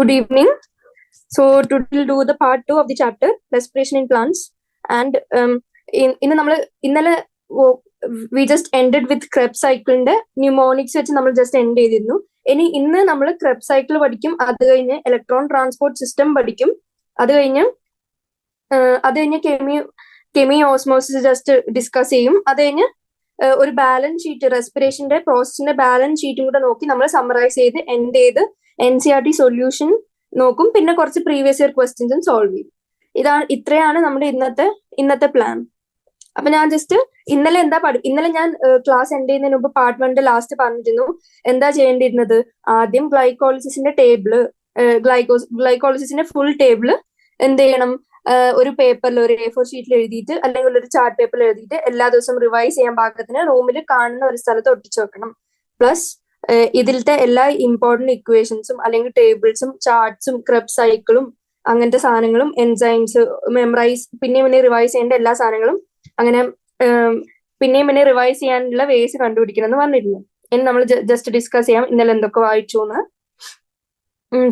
Good evening. So today we'll do the part 2 of the chapter respiration in plants. And in നമ്മൾ ഇന്നലെ we just ended with Krebs cycle ന്റെ mnemonics വെച്ച് നമ്മൾ just end ചെയ്തിരുന്നു. ഇന്ന് നമ്മൾ Krebs cycle പഠിക്കും. അത് കഴിഞ്ഞ് ഇലക്ട്രോൺ ട്രാൻസ്പോർട്ട് സിസ്റ്റം പഠിക്കും. അത് കഴിഞ്ഞ് കെമി ഓസ്മോസിസ് ജസ്റ്റ് ഡിസ്കസ് ചെയ്യും. അത് കഴിഞ്ഞ് ഒരു ബാലൻസ് ഷീറ്റ് റെസ്പിറേഷന്റെ പ്രോസസിന്റെ ബാലൻസ് ഷീറ്റും കൂടെ നോക്കി നമ്മൾ സമ്മറൈസ് ചെയ്ത് എൻഡ് ചെയ്ത് NCERT സൊല്യൂഷൻ നോക്കും. പിന്നെ കുറച്ച് പ്രീവിയസ് ഇയർ ക്വസ്റ്റ്യൻസും സോൾവ് ചെയ്യും. ഇത്രയാണ് നമ്മുടെ ഇന്നത്തെ പ്ലാൻ. അപ്പൊ ഞാൻ ജസ്റ്റ് ഇന്നലെ ഞാൻ ക്ലാസ് എൻഡ് ചെയ്യുന്നതിന് മുമ്പ് പാർട്ട് 1 ലാസ്റ്റ് പറഞ്ഞിരുന്നു എന്താ ചെയ്യേണ്ടിയിരുന്നത്. ആദ്യം ഗ്ലൈക്കോളിസിന്റെ ടേബിള് ഗ്ലൈക്കോളിസിന്റെ ഫുൾ ടേബിള് എന്ത് ചെയ്യണം, ഒരു പേപ്പറിൽ ഒരു A4 ഷീറ്റിൽ എഴുതിയിട്ട് അല്ലെങ്കിൽ ഒരു ചാർട്ട് പേപ്പറിൽ എഴുതിയിട്ട് എല്ലാ ദിവസവും റിവൈസ് ചെയ്യാൻ പാകത്തിന് റൂമിൽ കാണുന്ന ഒരു സ്ഥലത്ത് ഒട്ടിച്ചു വെക്കണം. പ്ലസ് ഇതിലത്തെ എല്ലാ ഇമ്പോർട്ടന്റ് ഇക്വേഷൻസും അല്ലെങ്കിൽ ടേബിൾസും ചാർട്ട്സും Krebs സൈക്കിളും അങ്ങനത്തെ സാധനങ്ങളും എൻസൈംസ് മെമ്മറൈസ് പിന്നെ റിവൈസ് ചെയ്യേണ്ട എല്ലാ സാധനങ്ങളും അങ്ങനെ പിന്നെ റിവൈസ് ചെയ്യാനുള്ള വേസ് കണ്ടുപിടിക്കണം എന്ന് പറഞ്ഞിരുന്നു. ഇനി നമ്മൾ ജസ്റ്റ് ഡിസ്കസ് ചെയ്യാം ഇന്നലെ എന്തൊക്കെ വായിച്ചു എന്ന്.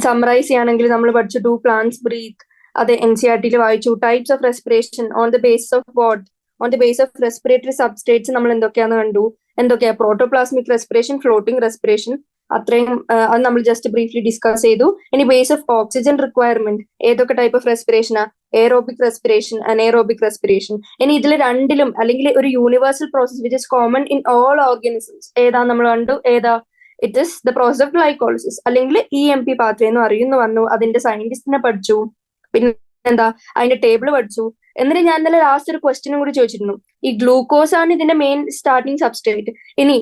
സമ്മറൈസ് ചെയ്യുകയാണെങ്കിൽ നമ്മൾ പഠിച്ചു ടു പ്ലാന്റ്സ് ബ്രീത്ത്, അത് NCERT വായിച്ചു. Types of respiration on the base of what, on the base of respiratory substrates നമ്മൾ എന്തൊക്കെയാന്ന് കണ്ടു. എന്തൊക്കെയാ പ്രോട്ടോപ്ലാസ്മിക് റെസ്പിറേഷൻ, ഫ്ലോട്ടിംഗ് റെസ്പിറേഷൻ, അത്രയും അത് നമ്മൾ ജസ്റ്റ് ബ്രീഫ്ലി ഡിസ്കസ് ചെയ്തു. ഇനി ബേസ് ഓഫ് ഓക്സിജൻ റിക്വയർമെന്റ്, ഏതൊക്കെ ടൈപ്പ് ഓഫ് റെസ്പിറേഷനാ, എയറോബിക് റെസ്പിറേഷൻ, അനഎറോബിക് റെസ്പിറേഷൻ. ഇനി ഇതിൽ രണ്ടിലും അല്ലെങ്കിൽ ഒരു universal process which is common in all organisms ഏതാ നമ്മൾ കണ്ടു. ഏതാ? It is the process of glycolysis അല്ലെങ്കിൽ EMP പാത്വേ എന്ന് അറിയുന്നു വന്നു. അതിന്റെ സയന്റിസ്റ്റിനെ പഠിച്ചു. പിന്നെ അതിന്റെ ടേബിൾ പഠിച്ചു. എന്നിട്ട് ഞാൻ ഇന്നലെ ലാസ്റ്റ് ഒരു ക്വസ്റ്റ്യനും കൂടി ചോദിച്ചിരുന്നു. ഈ ഗ്ലൂക്കോസ് ആണ് ഇതിന്റെ മെയിൻ സ്റ്റാർട്ടിംഗ് സബ്സ്ട്രേറ്റ്. ഇനി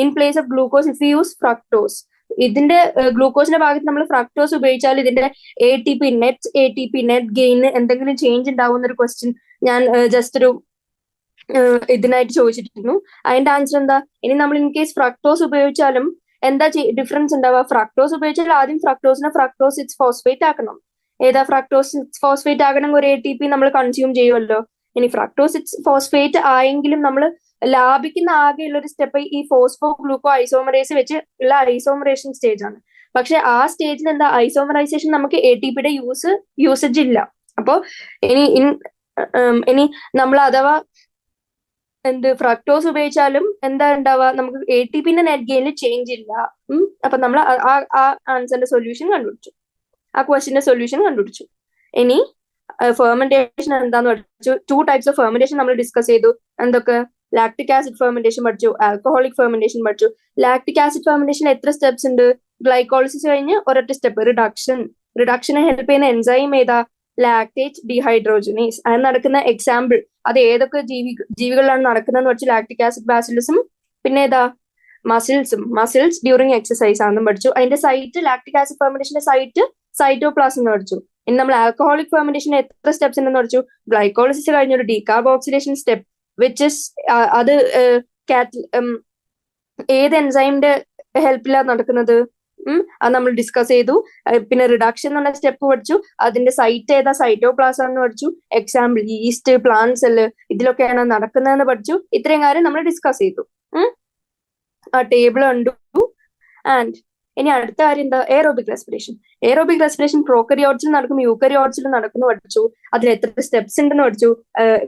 in place of glucose if use fructose, ഇതിന്റെ ഗ്ലൂക്കോസിന്റെ ഭാഗത്ത് നമ്മൾ ഫ്രക്ടോസ് ഉപയോഗിച്ചാൽ ഇതിന്റെ ATP നെറ്റ് ഗെയിൻ എന്തെങ്കിലും ചേഞ്ച് ഉണ്ടാവുന്ന ഒരു ക്വസ്റ്റ്യൻ ഞാൻ ജസ്റ്റ് ഒരു ഇതിനായിട്ട് ചോദിച്ചിട്ടിരുന്നു. അതിന്റെ ആൻസർ എന്താ? ഇനി നമ്മൾ ഇൻ കേസ് ഫ്രക്ടോസ് ഉപയോഗിച്ചാലും എന്താ ഡിഫറൻസ് ഉണ്ടാവുക? ഫ്രക്ടോസ് ഉപയോഗിച്ചാൽ ആദ്യം ഫ്രക്ടോസ് ഇറ്റ്സ് ഫോസ്ഫേറ്റ് ആക്കണം. ഏതാ? ഫ്രക്ടോസ് ഫോസ്ഫേറ്റ് ആകണമെങ്കിൽ ഒരു ATP നമ്മൾ കൺസ്യൂം ചെയ്യുമല്ലോ. ഇനി ഫ്രക്ടോസ് ഇറ്റ്സ് ഫോസ്ഫേറ്റ് ആയെങ്കിലും നമ്മൾ ലാഭിക്കുന്ന ആകെയുള്ള ഒരു സ്റ്റെപ്പ് ഈ ഫോസ്ഫോ ഗ്ലൂക്കോ ഐസോമറേസ് വെച്ച് ഉള്ള ഐസോമറേഷൻ സ്റ്റേജ് ആണ്. പക്ഷെ ആ സ്റ്റേജിൽ എന്താ ഐസോമറൈസേഷൻ നമുക്ക് ATPയുടെ യൂസേജ് ഇല്ല. അപ്പോ ഇനി നമ്മൾ അഥവാ ഫ്രക്ടോസ് ഉപയോഗിച്ചാലും എന്താ ഉണ്ടാവുക, നമുക്ക് ATPന്റെ നെറ്റ് ഗെയിനിൽ ചേഞ്ച് ഇല്ല. അപ്പൊ നമ്മൾ ആ ആൻസറിന്റെ സൊല്യൂഷൻ കണ്ടുപിടിച്ചു, ആ ക്വസ്റ്റിന്റെ സൊല്യൂഷൻ കണ്ടുപിടിച്ചു. ഇനി ഫെർമെന്റേഷൻ എന്താന്ന് പഠിച്ചു. 2 ടൈപ്സ് ഓഫ് ഫെർമെന്റേഷൻ നമ്മൾ ഡിസ്കസ് ചെയ്തു. എന്തൊക്കെ? ലാക്ടിക് ആസിഡ് ഫെർമെന്റേഷൻ പഠിച്ചു, ആൽക്കഹോളിക് ഫെർമെന്റേഷൻ പഠിച്ചു. ലാക്ടിക് ആസിഡ് ഫെർമെന്റേഷൻ എത്ര സ്റ്റെപ്സ് ഉണ്ട്? ഗ്ലൈക്കോളിസിസ് കഴിഞ്ഞ് ഒരൊറ്റ സ്റ്റെപ്പ് റിഡക്ഷനെ ഹെൽപ്പ് ചെയ്യുന്ന എൻസൈം ഏതാ? Lactate dehydrogenase. അത് നടക്കുന്ന എക്സാമ്പിൾ അത് ഏതൊക്കെ ജീവികളിലാണ് നടക്കുന്നതെന്ന് വെച്ചാൽ ലാക്ടിക് ആസിഡ് ബാസിലസും പിന്നെ ഏതാ മസിൽസ് ഡ്യൂറിങ് എക്സസൈസ് ആണെന്നും പഠിച്ചു. അതിന്റെ സൈറ്റ് ലാക്ടിക് ആസിഡ് ഫെർമെന്റേഷന്റെ സൈറ്റ് സൈറ്റോപ്ലാസം എന്ന് പഠിച്ചു. ഇനി നമ്മൾ ആൽക്കഹോളിക് ഫെർമെന്റേഷൻ എത്ര സ്റ്റെപ്സ് ഉണ്ടെന്ന് പഠിച്ചു. ഗ്ലൈക്കോളിസിസ് കഴിഞ്ഞ ഒരു ഡീകാർബോക്സിലേഷൻ സ്റ്റെപ്പ് വിച്ച് ഇസ് അത് ഏത് എൻസൈമിന്റെ ഹെൽപ്പിലാണ് നടക്കുന്നത് അത് നമ്മൾ ഡിസ്കസ് ചെയ്തു. പിന്നെ റിഡക്ഷൻ എന്നുള്ള സ്റ്റെപ്പ് പഠിച്ചു. അതിന്റെ സൈറ്റ് ഏതാ? സൈറ്റോപ്ലാസം എന്ന് പഠിച്ചു. എക്സാമ്പിൾ ഈസ്റ്റ്, പ്ലാന്റ് സെല്ല്, ഇതിലൊക്കെയാണ് നടക്കുന്നതെന്ന് പഠിച്ചു. ഇത്രയും കാര്യം നമ്മൾ ഡിസ്കസ് ചെയ്തു. ആ ടേബിൾ കണ്ടു. ആൻഡ് ഇനി അടുത്ത കാര്യം എന്താ? എയറോബിക് റെസ്പിറേഷൻ പ്രോക്കറിയോട്സിൽ നടക്കും, യൂക്കറിയോട്സിൽ നടക്കുന്നു പഠിച്ചു. അതിൽ എത്ര സ്റ്റെപ്സ് ഉണ്ടെന്ന് പഠിച്ചു.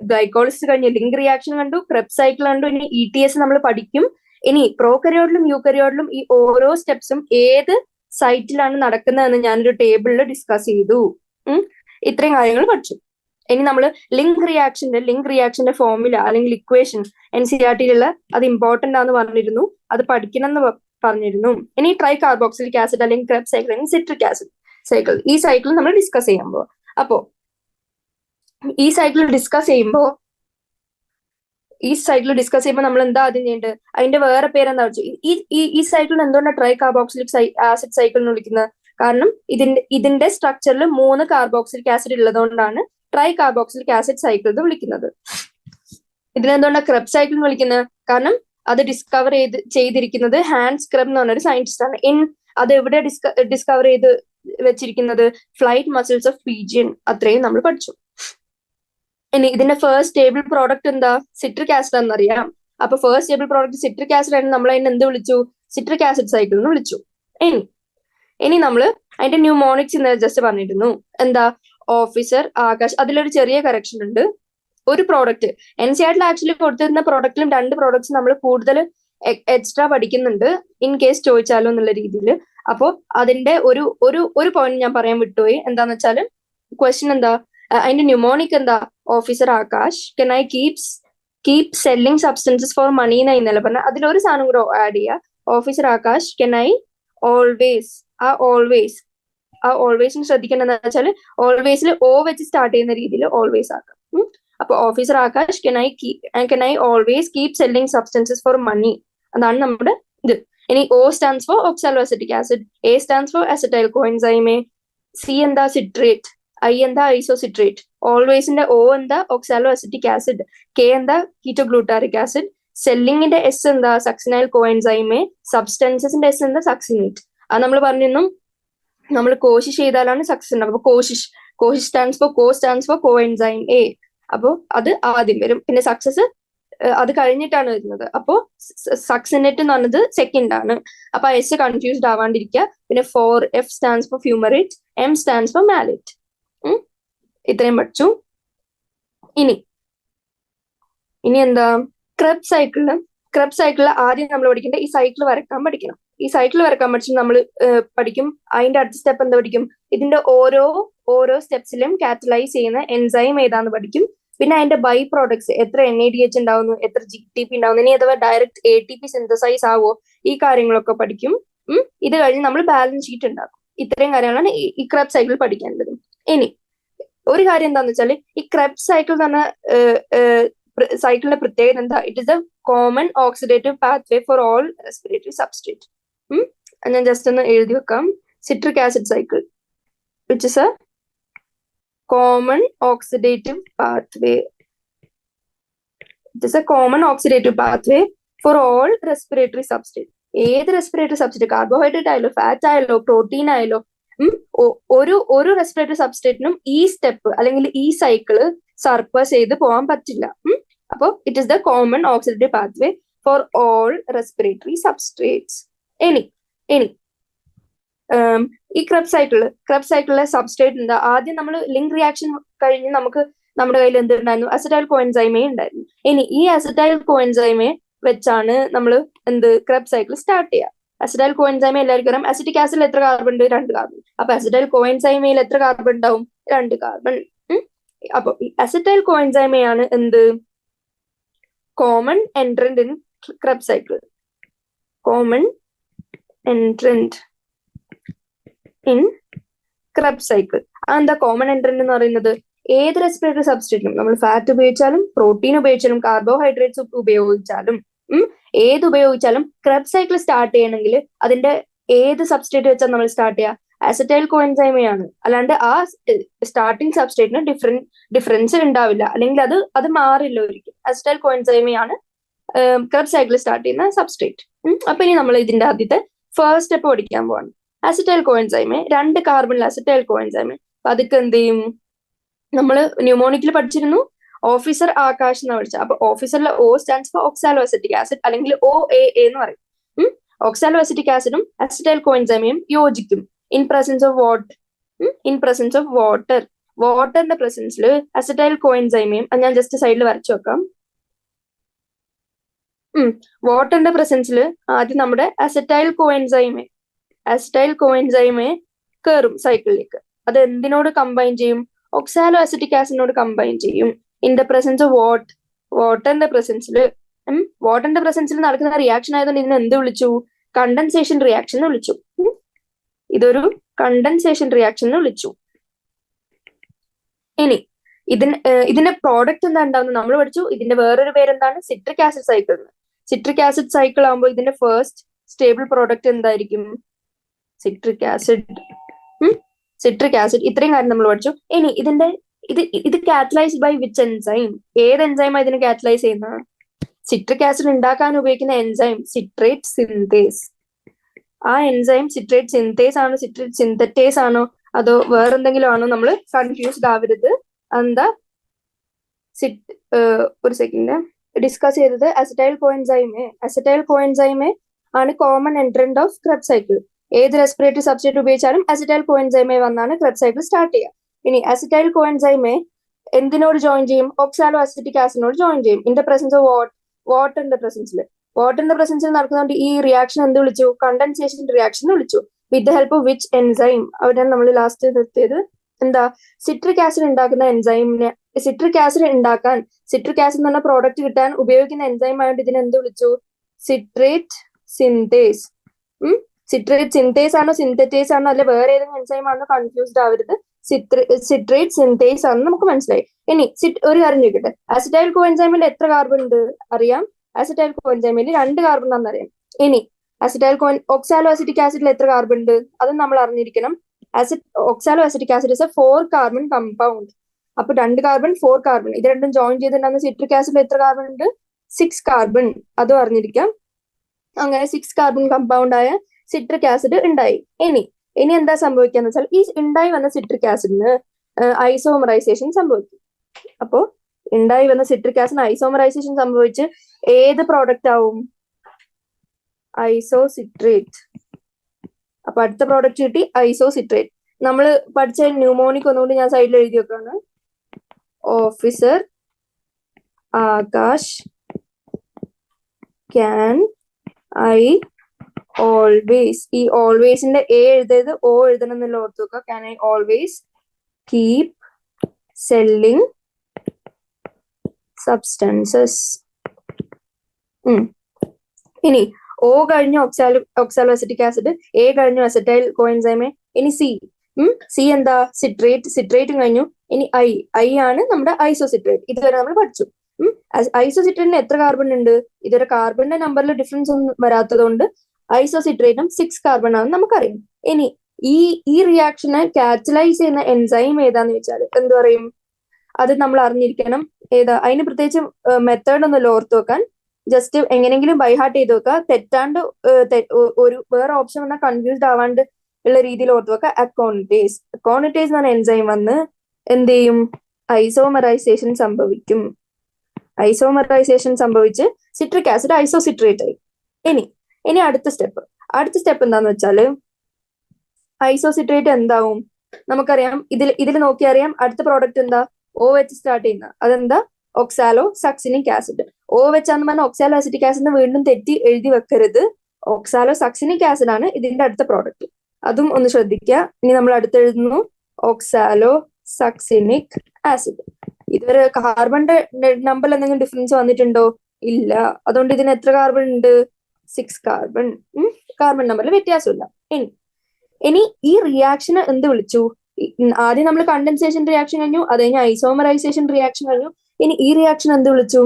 ഗ്ലൈക്കോളിസിസ് കഴിഞ്ഞ് ലിങ്ക് റിയാക്ഷൻ കണ്ടു, Krebs സൈക്കിൾ കണ്ടു. ഇനി ETS നമ്മൾ പഠിക്കും. ഇനി പ്രോക്കറിയോട്ടിലും യൂക്കറിയോട്ടിലും ഈ ഓരോ സ്റ്റെപ്സും ഏത് സൈറ്റിലാണ് നടക്കുന്നതെന്ന് ഞാനൊരു ടേബിളിൽ ഡിസ്കസ് ചെയ്തു. ഇത്രയും കാര്യങ്ങൾ പഠിച്ചു. ഇനി നമ്മൾ ലിങ്ക് റിയാക്ഷന്റെ ഫോർമുല അല്ലെങ്കിൽ ഇക്വേഷൻ NCERTയിലുള്ള അത് ഇമ്പോർട്ടന്റ് ആണെന്ന് പറഞ്ഞിരുന്നു. അത് പഠിക്കണം എന്ന് പറഞ്ഞിരുന്നു. ഇനി ട്രൈ കാർബോക്സിലിക് ആസിഡ് അല്ലെങ്കിൽ Krebs സൈക്കിൾ അല്ലെങ്കിൽ സിട്രിക് ആസിഡ് സൈക്കിൾ, ഈ സൈക്കിൾ നമ്മൾ ഡിസ്കസ് ചെയ്യുമ്പോൾ ഈ സൈക്കിൾ ഡിസ്കസ് ചെയ്യുമ്പോൾ നമ്മൾ എന്താ ആദ്യം ചെയ്യേണ്ടത്? അതിന്റെ വേറെ പേരെന്താ വെച്ചു? ഈ സൈക്കിളിന് എന്തുകൊണ്ടാണ് ട്രൈ കാർബോക്സിലിക് ആസിഡ് സൈക്കിൾ എന്ന് വിളിക്കുന്നത്? കാരണം ഇതിന്റെ സ്ട്രക്ചറിൽ 3 കാർബോക്സിലിക് ആസിഡ് ഉള്ളതുകൊണ്ടാണ് ട്രൈ കാർബോക്സിലിക് ആസിഡ് സൈക്കിൾ എന്ന് വിളിക്കുന്നത്. ഇതിനെന്തുകൊണ്ടാണ് Krebs സൈക്കിൾ എന്ന് വിളിക്കുന്നത്? കാരണം അത് ഡിസ്കവർ ചെയ്തിരിക്കുന്നത് ഹാൻസ് ക്രെബ് എന്ന് പറഞ്ഞൊരു സയന്റിസ്റ്റ് ആണ്. അത് എവിടെ ഡിസ്കവർ ചെയ്ത് വെച്ചിരിക്കുന്നത്? Flight muscles of pigeon. അത്രയും നമ്മൾ പഠിച്ചു. ഇനി ഇതിന്റെ ഫസ്റ്റ് ടേബിൾ പ്രോഡക്റ്റ് എന്താ? സിട്രിക് ആസിഡ് എന്നറിയാം. അപ്പൊ first table product citric acid ആണ്. നമ്മൾ അതിനെ എന്ത് വിളിച്ചു? സിട്രിക് ആസിഡ് സൈക്കിൾ എന്ന് വിളിച്ചു. ഇനി ഇനി നമ്മള് അതിന്റെ ന്യൂമോണിക്സ് ഇന്നലെ ജസ്റ്റ് പറഞ്ഞിരുന്നു. എന്താ? ഓഫീസർ, ആകാശ്. അതിലൊരു ചെറിയ കറക്ഷൻ ഉണ്ട്. ഒരു പ്രോഡക്റ്റ് NCERT ആക്ച്വലി കൊടുത്തിരുന്ന പ്രോഡക്റ്റിലും 2 പ്രോഡക്ട്സ് നമ്മൾ കൂടുതൽ എക്സ്ട്രാ പഠിക്കുന്നുണ്ട്, ഇൻ കേസ് ചോദിച്ചാലോ എന്നുള്ള രീതിയിൽ. അപ്പോൾ അതിന്റെ ഒരു ഒരു ഒരു പോയിന്റ് ഞാൻ പറയാൻ വിട്ടുപോയി. എന്താന്ന് വെച്ചാൽ ക്വസ്റ്റ്യൻ എന്താ, അതിന്റെ ന്യൂമോണിക് എന്താ? Officer Akash can I keep selling substances for money എന്നാ ഇന്നലെ പറഞ്ഞ. അതിലൊരു സാധനം കൂടെ ആഡ് ചെയ്യുക. Officer Akash can I always, ആ ഓൾവേസിന് ശ്രദ്ധിക്കേണ്ടത് എന്താ വെച്ചാൽ ഓൾവേസിൽ ഓ വെച്ച് സ്റ്റാർട്ട് ചെയ്യുന്ന രീതിയിൽ ഓൾവേസ് ആക്കാം. അപ്പൊ officer Akash can I always keep selling substances for money, അതാണ് നമ്മുടെ ഇത്. ഇനി O stands for oxaloacetic acid, A stands for acetyl coenzyme, C എന്താ? സിട്രേറ്റ്, I എന്താ? ഐസോസിട്രേറ്റ്, ഓൾവേസിന്റെ O എന്താ? ഓക്സാലോ അസറ്റിക് ആസിഡ്, K എന്താ? കീറ്റോഗ്ലൂട്ടാറിക് ആസിഡ്, സെല്ലിങ്ങിന്റെ S എന്താ? സക്സിനൈൽ കോഎൻസൈമ്, സബ്സ്റ്റൻസസിന്റെ S എന്താ? സക്സിനേറ്റ്. അത് നമ്മൾ പറഞ്ഞിരുന്നു, നമ്മൾ കോശിഷ് ചെയ്താലാണ് സക്സസ് ഉണ്ടാവും. അപ്പൊ കോശിഷ് സ്റ്റാൻഡ്സ് ഫോർ കോഎൻസൈം A. അപ്പോ അത് ആദ്യം വരും. പിന്നെ സക്സസ് അത് കഴിഞ്ഞിട്ടാണ് വരുന്നത്. അപ്പോ സക്സിനേറ്റ് എന്ന് പറഞ്ഞത് സെക്കൻഡ് ആണ്. അപ്പൊ S കൺഫ്യൂസ്ഡ് ആവാണ്ടിരിക്കുക. പിന്നെ F stands for fumarate, M stands for malate. ഇത്രയും പഠിച്ചു. ഇനി എന്താ? ക്രെബ് സൈക്കിളിൽ ആദ്യം നമ്മൾ പഠിക്കേണ്ട ഈ സൈക്കിൾ വരക്കാൻ പഠിക്കണം. ഈ സൈക്കിൾ വരക്കാൻ പഠിച്ചാൽ നമ്മൾ പഠിക്കും. അതിന്റെ അടുത്ത സ്റ്റെപ്പ് എന്താ പഠിക്കും? ഇതിന്റെ ഓരോ സ്റ്റെപ്സിലും കാറ്റലൈസ് ചെയ്യുന്ന എൻസൈം ഏതാന്ന് പഠിക്കും. പിന്നെ അതിന്റെ ബൈ പ്രോഡക്ട്സ്, എത്ര NADH ഉണ്ടാവുന്നു, എത്ര GTP ഉണ്ടാവുന്നു, ഇനി അഥവാ ഡയറക്റ്റ് ATP സിന്തസൈസ് ആവോ, ഈ കാര്യങ്ങളൊക്കെ പഠിക്കും. ഇത് കഴിഞ്ഞ് നമ്മൾ ബാലൻസ് ഷീറ്റ് ഉണ്ടാക്കും. ഇത്രയും കാര്യങ്ങളാണ് ഈ ക്രെബ് സൈക്കിൾ പഠിക്കേണ്ടത്. ഇനി ഒരു കാര്യം എന്താന്ന് വെച്ചാൽ ഈ ക്രെബ് സൈക്കിൾ എന്ന് പറഞ്ഞ സൈക്കിളിന്റെ പ്രത്യേകത എന്താ? It is A common oxidative pathway for all respiratory substrate. ഞാൻ ജസ്റ്റ് ഒന്ന് എഴുതി വെക്കാം. Citric acid cycle which is A common oxidative pathway. It is a common oxidative pathway for all respiratory substrate. ഏത് റെസ്പിറേറ്ററി സബ്സ്ട്രേറ്റ്, കാർബോഹൈഡ്രേറ്റ് ആയാലോ fat ആയാലോ protein ആയാലോ, ഒരു respiratory സബ്സ്ട്രേറ്റിനും ഈ സ്റ്റെപ്പ് അല്ലെങ്കിൽ ഈ സൈക്കിള് സർപ്പസ് ചെയ്ത് പോകാൻ പറ്റില്ല. അപ്പോൾ it is the common oxidative pathway for all respiratory substrates. ഇനി ഈ ക്രെബ് സൈക്കിളിലെ സബ്സ്ട്രേറ്റ് എന്താ? ആദ്യം നമ്മൾ ലിങ്ക് റിയാക്ഷൻ കഴിഞ്ഞ് നമുക്ക് നമ്മുടെ കയ്യിൽ എന്തുണ്ടായിരുന്നു? അസറ്റൈൽ കോഎൻസൈമേ ഉണ്ടായിരുന്നു. ഇനി ഈ അസറ്റൈൽ കോഎൻസൈമേ വെച്ചാണ് നമ്മൾ ക്രെബ് സൈക്കിൾ സ്റ്റാർട്ട് ചെയ്യുക. അസറ്റൈൽ കോഎൻസൈമേ എല്ലാവർക്കും അറിയാം. അസിറ്റിക് ആസിഡിൽ എത്ര കാർബൺ ഉണ്ട്? 2 കാർബൺ. അപ്പൊ അസറ്റൈൽ കോഎൻസൈമയിൽ എത്ര കാർബൺ ഉണ്ടാവും? 2 കാർബൺ. അപ്പൊ ഈ അസറ്റൈൽ കോഎൻസൈമയാണ് common entrant in Krebs cycle. Common entrant in Krebs cycle. അതെന്താ കോമൺ എൻട്രന്റ് എന്ന് പറയുന്നത്? ഏത് റെസ്പിറേറ്ററി സബ്സ്ട്രേറ്റും, നമ്മൾ ഫാറ്റ് ഉപയോഗിച്ചാലും പ്രോട്ടീൻ ഉപയോഗിച്ചാലും കാർബോഹൈഡ്രേറ്റ്സ് ഉപയോഗിച്ചാലും ഏത് ഉപയോഗിച്ചാലും ക്രെബ് സൈക്കിൾ സ്റ്റാർട്ട് ചെയ്യണമെങ്കിൽ അതിന്റെ ഏത് സബ്സ്ട്രേറ്റ് വെച്ചാൽ നമ്മൾ സ്റ്റാർട്ട് ചെയ്യുക? അസറ്റൈൽ കോഎൻസൈമയാണ്. അല്ലാണ്ട് ആ സ്റ്റാർട്ടിങ് സബ്സ്ട്രേറ്റിന് ഡിഫറൻസ് ഉണ്ടാവില്ല, അല്ലെങ്കിൽ അത് മാറില്ല ഒരിക്കലും. അസറ്റൈൽ കോഎൻസൈമയാണ് ക്രെബ് സൈക്കിൾ സ്റ്റാർട്ട് ചെയ്യുന്ന സബ്സ്ട്രേറ്റ്. അപ്പൊ ഇനി നമ്മൾ ഇതിന്റെ ആദ്യത്തെ ഫസ്റ്റ് സ്റ്റെപ്പ് പഠിക്കാൻ പോവാണ്. അസറ്റൈൽ കോഎൻസൈമ്, 2 കാർബണിൽ അസറ്റൈൽ കോഎൻസൈമ്. അപ്പൊ അതൊക്കെ എന്ത് ചെയ്യും? നമ്മൾ ന്യൂമോണിക്കിൽ പഠിച്ചിരുന്നു ഓഫീസർ ആകാശ് എന്ന് പഠിച്ചത്. അപ്പൊ ഓഫീസറിലെ O stands for oxalo acetic acid, അല്ലെങ്കിൽ OAA എന്ന് പറയും. ഓക്സാലോ അസറ്റിക് ആസിഡും അസറ്റൈൽ കോഎൻസൈമയും യോജിക്കും ഇൻ പ്രസൻസ് ഓഫ് വാട്ടർ. വാട്ടറിന്റെ പ്രസൻസിൽ അസറ്റൈൽ കോഎൻസൈമയും, ഞാൻ ജസ്റ്റ് സൈഡിൽ വരച്ചു വെക്കാം. വാട്ടറിന്റെ പ്രസൻസിൽ ആദ്യം നമ്മുടെ അസറ്റൈൽ കോഎൻസൈമേ കയറും സൈക്കിളിലേക്ക്. അത് എന്തിനോട് കമ്പൈൻ ചെയ്യും? ഓക്സാലോ അസറ്റിക് ആസിഡിനോട് കമ്പൈൻ ചെയ്യും. ഇൻ ദ പ്രസൻസ് ഓഫ് വാട്ടറിന്റെ പ്രസൻസിൽ നടക്കുന്ന റിയാക്ഷൻ ആയതുകൊണ്ട് ഇതിനെ എന്ത് വിളിച്ചു? കണ്ടൻസേഷൻ റിയാക്ഷൻ എന്ന് വിളിച്ചു. ഇതൊരു കണ്ടൻസേഷൻ റിയാക്ഷൻ എന്ന് വിളിച്ചു. ഇനി ഇതിന്റെ പ്രോഡക്റ്റ് എന്താ ഉണ്ടാവുന്നത് നമ്മൾ പഠിച്ചു. ഇതിന്റെ വേറൊരു പേരെന്താണ്? Citric acid cycle. Citric acid cycle ആകുമ്പോൾ ഇതിന്റെ ഫസ്റ്റ് സ്റ്റേബിൾ പ്രോഡക്റ്റ് എന്തായിരിക്കും? Citric acid. ഇത്രയും കാര്യം നമ്മൾ പഠിച്ചു. ഇനി ഇത് കാറ്റലൈസ്ഡ് ബൈ വിച്ച് എൻസൈം? ഏത് എൻസൈമാണ് ഇതിനെ കാറ്റലൈസ് ചെയ്യുന്നത്? സിട്രിക് ആസിഡ് ഉണ്ടാക്കാൻ ഉപയോഗിക്കുന്ന എൻസൈം സിട്രേറ്റ് സിന്തേസ്. ആ എൻസൈം സിട്രേറ്റ് സിന്തേസ് ആണോ സിട്രേറ്റ് സിന്തറ്റേസ് ആണോ അതോ വേറെന്തെങ്കിലും ആണോ? നമ്മൾ കൺഫ്യൂസ്ഡ് ആവരുത്. എന്താ ഒരു സെക്കൻഡ് ഡിസ്കസ് ചെയ്തത് അസറ്റൈൽ കോഎൻസൈമേ ആണ് common entrant of Krebs cycle. ഏത് റെസ്പിറേറ്ററി സബ്സ്ട്രേറ്റ് ഉപയോഗിച്ചാലും അസിറ്റൈൽ കോഎൻസൈമെ വന്നാണ് ക്രെബ്സ് സൈക്കിൾ സ്റ്റാർട്ട് ചെയ്യുക. ഇനി അസിറ്റൈൽ കോഎൻസൈമെ എന്തിനോട് ജോയിൻ ചെയ്യും? ഓക്സാലോ അസിറ്റിക് ആസിഡിനോട് ജോയിൻ ചെയ്യും. ഇൻ ദ പ്രസൻസ് ഓഫ് വാട്ടറിന്റെ പ്രസൻസിൽ. വാട്ടറിന്റെ പ്രസൻസിൽ നടക്കുന്നതുകൊണ്ട് ഈ റിയാക്ഷൻ എന്ത് വിളിച്ചു? കണ്ടൻസേഷൻ റിയാക്ഷൻ വിളിച്ചു. With the help of which enzyme? അവിടെയാണ് നമ്മൾ ലാസ്റ്റ് നിർത്തിയത്. എന്താ? സിട്രിക് ആസിഡ് ഉണ്ടാക്കുന്ന എൻസൈമിനെ, സിട്രിക് ആസിഡ് ഉണ്ടാക്കാൻ, സിട്രിക് ആസിഡ് എന്ന് പറഞ്ഞ പ്രോഡക്റ്റ് കിട്ടാൻ ഉപയോഗിക്കുന്ന എൻസൈം ആയതുകൊണ്ട് ഇതിനെ എന്ത് വിളിച്ചു? Citrate synthase. സിട്രേറ്റ് സിന്തേസ് ആണോ സിന്തറ്റേസ് ആണോ അല്ലെ വേറെ ഏതെങ്കിലും എൻസൈം ആണോ കൺഫ്യൂസ്ഡ് ആവരുത്. സിട്രേറ്റ് സിന്തേസ് ആണെന്ന് നമുക്ക് മനസ്സിലായി. ഇനി ഒരു കാര്യം ചോദിക്കട്ടെ, അസിറ്റൈൽ കോഎൻസൈമിൽ എത്ര കാർബൺ ഉണ്ട് അറിയാം? അസിറ്റൈൽ കോഎൻസൈമിൽ 2 കാർബൺ ആണെന്ന് അറിയാം. ഇനി ഓക്സാലോ അസിറ്റിക് ആസിഡിൽ എത്ര കാർബൺ ഉണ്ട് അതും നമ്മൾ അറിഞ്ഞിരിക്കണം. Oxalo acetic acid is A 4 carbon compound. അപ്പൊ 2 കാർബൺ 4 കാർബൺ ഇത് രണ്ടും ജോയിൻ ചെയ്തിട്ടുണ്ടാകുന്ന സിട്രിക് ആസിഡിൽ എത്ര കാർബൺ ഉണ്ട്? 6 കാർബൺ. അതും അറിഞ്ഞിരിക്കാം. അങ്ങനെ 6 കാർബൺ കമ്പൗണ്ട് ആയ സിട്രിക് ആസിഡ് ഉണ്ടായി. ഇനി എന്താ സംഭവിക്കാന്ന് വെച്ചാൽ ഈ ഉണ്ടായി വന്ന സിട്രിക് ആസിഡിന് ഐസോമറൈസേഷൻ സംഭവിക്കും. അപ്പോ ഉണ്ടായി വന്ന സിട്രിക് ആസിഡിന് ഐസോമറൈസേഷൻ സംഭവിച്ച് ഏത് പ്രോഡക്റ്റ് ആവും? ഐസോസിട്രേറ്റ്. അപ്പൊ അടുത്ത പ്രോഡക്റ്റ് കിട്ടി ഐസോസിട്രേറ്റ്. നമ്മൾ പഠിച്ച ന്യൂമോണിക് ഒന്നുകൊണ്ട് ഞാൻ സൈഡിൽ എഴുതി വെക്കാണ്. Officer Akash can I always. ഈ ഓൾവേസിന്റെ എ എഴുതരുത്, ഓ എഴുതണം എന്നുള്ള ഓർത്ത് വെക്കുക. Can I always keep selling substances. ഇനി ഓ കഴിഞ്ഞു ഓക്സാലോ അസിറ്റിക് ആസിഡ്, എ കഴിഞ്ഞു അസറ്റൈൽ കോഎൻസൈമെ. ഇനി സി എന്താ? സിട്രേറ്റും കഴിഞ്ഞു. ഇനി ഐ ആണ് നമ്മുടെ ഐസോസിട്രേറ്റ്. ഇതുവരെ നമ്മൾ പഠിച്ചു. ഐസോസിട്രേറ്റിന് എത്ര കാർബൺ ഉണ്ട്? ഇതുവരെ കാർബണിന്റെ നമ്പറിൽ ഡിഫറൻസ് ഒന്നും വരാത്തതുകൊണ്ട് ഐസോസിട്രേറ്റും 6 കാർബൺ ആണെന്ന് നമുക്കറിയാം. ഇനി ഈ റിയാക്ഷനെ കാറ്റലൈസ് ചെയ്യുന്ന എൻസൈം ഏതാന്ന് വെച്ചാൽ എന്ത് പറയും? അത് നമ്മൾ അറിഞ്ഞിരിക്കണം. ഏതാ? അതിന് പ്രത്യേകിച്ച് മെത്തേഡ് ഒന്നുമില്ല ഓർത്ത് വെക്കാൻ. ജസ്റ്റ് എങ്ങനെങ്കിലും ബൈഹാർട്ട് ചെയ്ത് വെക്കുക. തെറ്റാണ്ട് ഒരു വേറെ ഓപ്ഷൻ വന്നാൽ കൺഫ്യൂസ്ഡ് ആവാണ്ട് ഉള്ള രീതിയിൽ ഓർത്ത് വെക്കുക. അക്കോണിറ്റേസ് എന്ന് പറഞ്ഞ എൻസൈം വന്ന് എന്ത് ചെയ്യും? ഐസോമറൈസേഷൻ സംഭവിക്കും. ഐസോമറൈസേഷൻ സംഭവിച്ച് സിട്രിക് ആസിഡ് ഐസോസിട്രേറ്റ് ആയി. ഇനി അടുത്ത സ്റ്റെപ്പ് എന്താന്ന് വെച്ചാല് ഐസോസിട്രേറ്റ് എന്താവും? നമുക്കറിയാം. ഇതിൽ നോക്കിയറിയാം. അടുത്ത പ്രോഡക്റ്റ് എന്താ? ഓ വെച്ച് സ്റ്റാർട്ട് ചെയ്യുന്ന. അതെന്താ? Oxalo succinic acid. ഓ വെച്ചാന്ന് പറഞ്ഞാൽ ഓക്സാലോ അസിറ്റിക് ആസിഡ് വീണ്ടും തെറ്റി എഴുതി വെക്കരുത്. ഓക്സാലോ സക്സിനിക് ആസിഡ് ആണ് ഇതിന്റെ അടുത്ത പ്രോഡക്റ്റ്. അതും ഒന്ന് ശ്രദ്ധിക്കുക. ഇനി നമ്മൾ അടുത്തെഴുതുന്നു ഓക്സാലോ സക്സിനിക് ആസിഡ്. ഇതുവരെ കാർബണിന്റെ നമ്പറിൽ എന്തെങ്കിലും ഡിഫറൻസ് വന്നിട്ടുണ്ടോ? ഇല്ല. അതുകൊണ്ട് ഇതിന് എത്ര കാർബൺ ഉണ്ട്? 6 കാർബൺ. കാർബൺ നമ്പറിൽ വ്യത്യാസമില്ല. ഇനി ഈ റിയാക്ഷന് എന്ത് വിളിച്ചു? ആദ്യം നമ്മൾ കണ്ടൻസേഷൻ റിയാക്ഷൻ കഴിഞ്ഞു, അത് കഴിഞ്ഞ് ഐസോമറൈസേഷൻ റിയാക്ഷൻ കഴിഞ്ഞു. ഇനി ഈ റിയാക്ഷൻ എന്ത് വിളിച്ചു?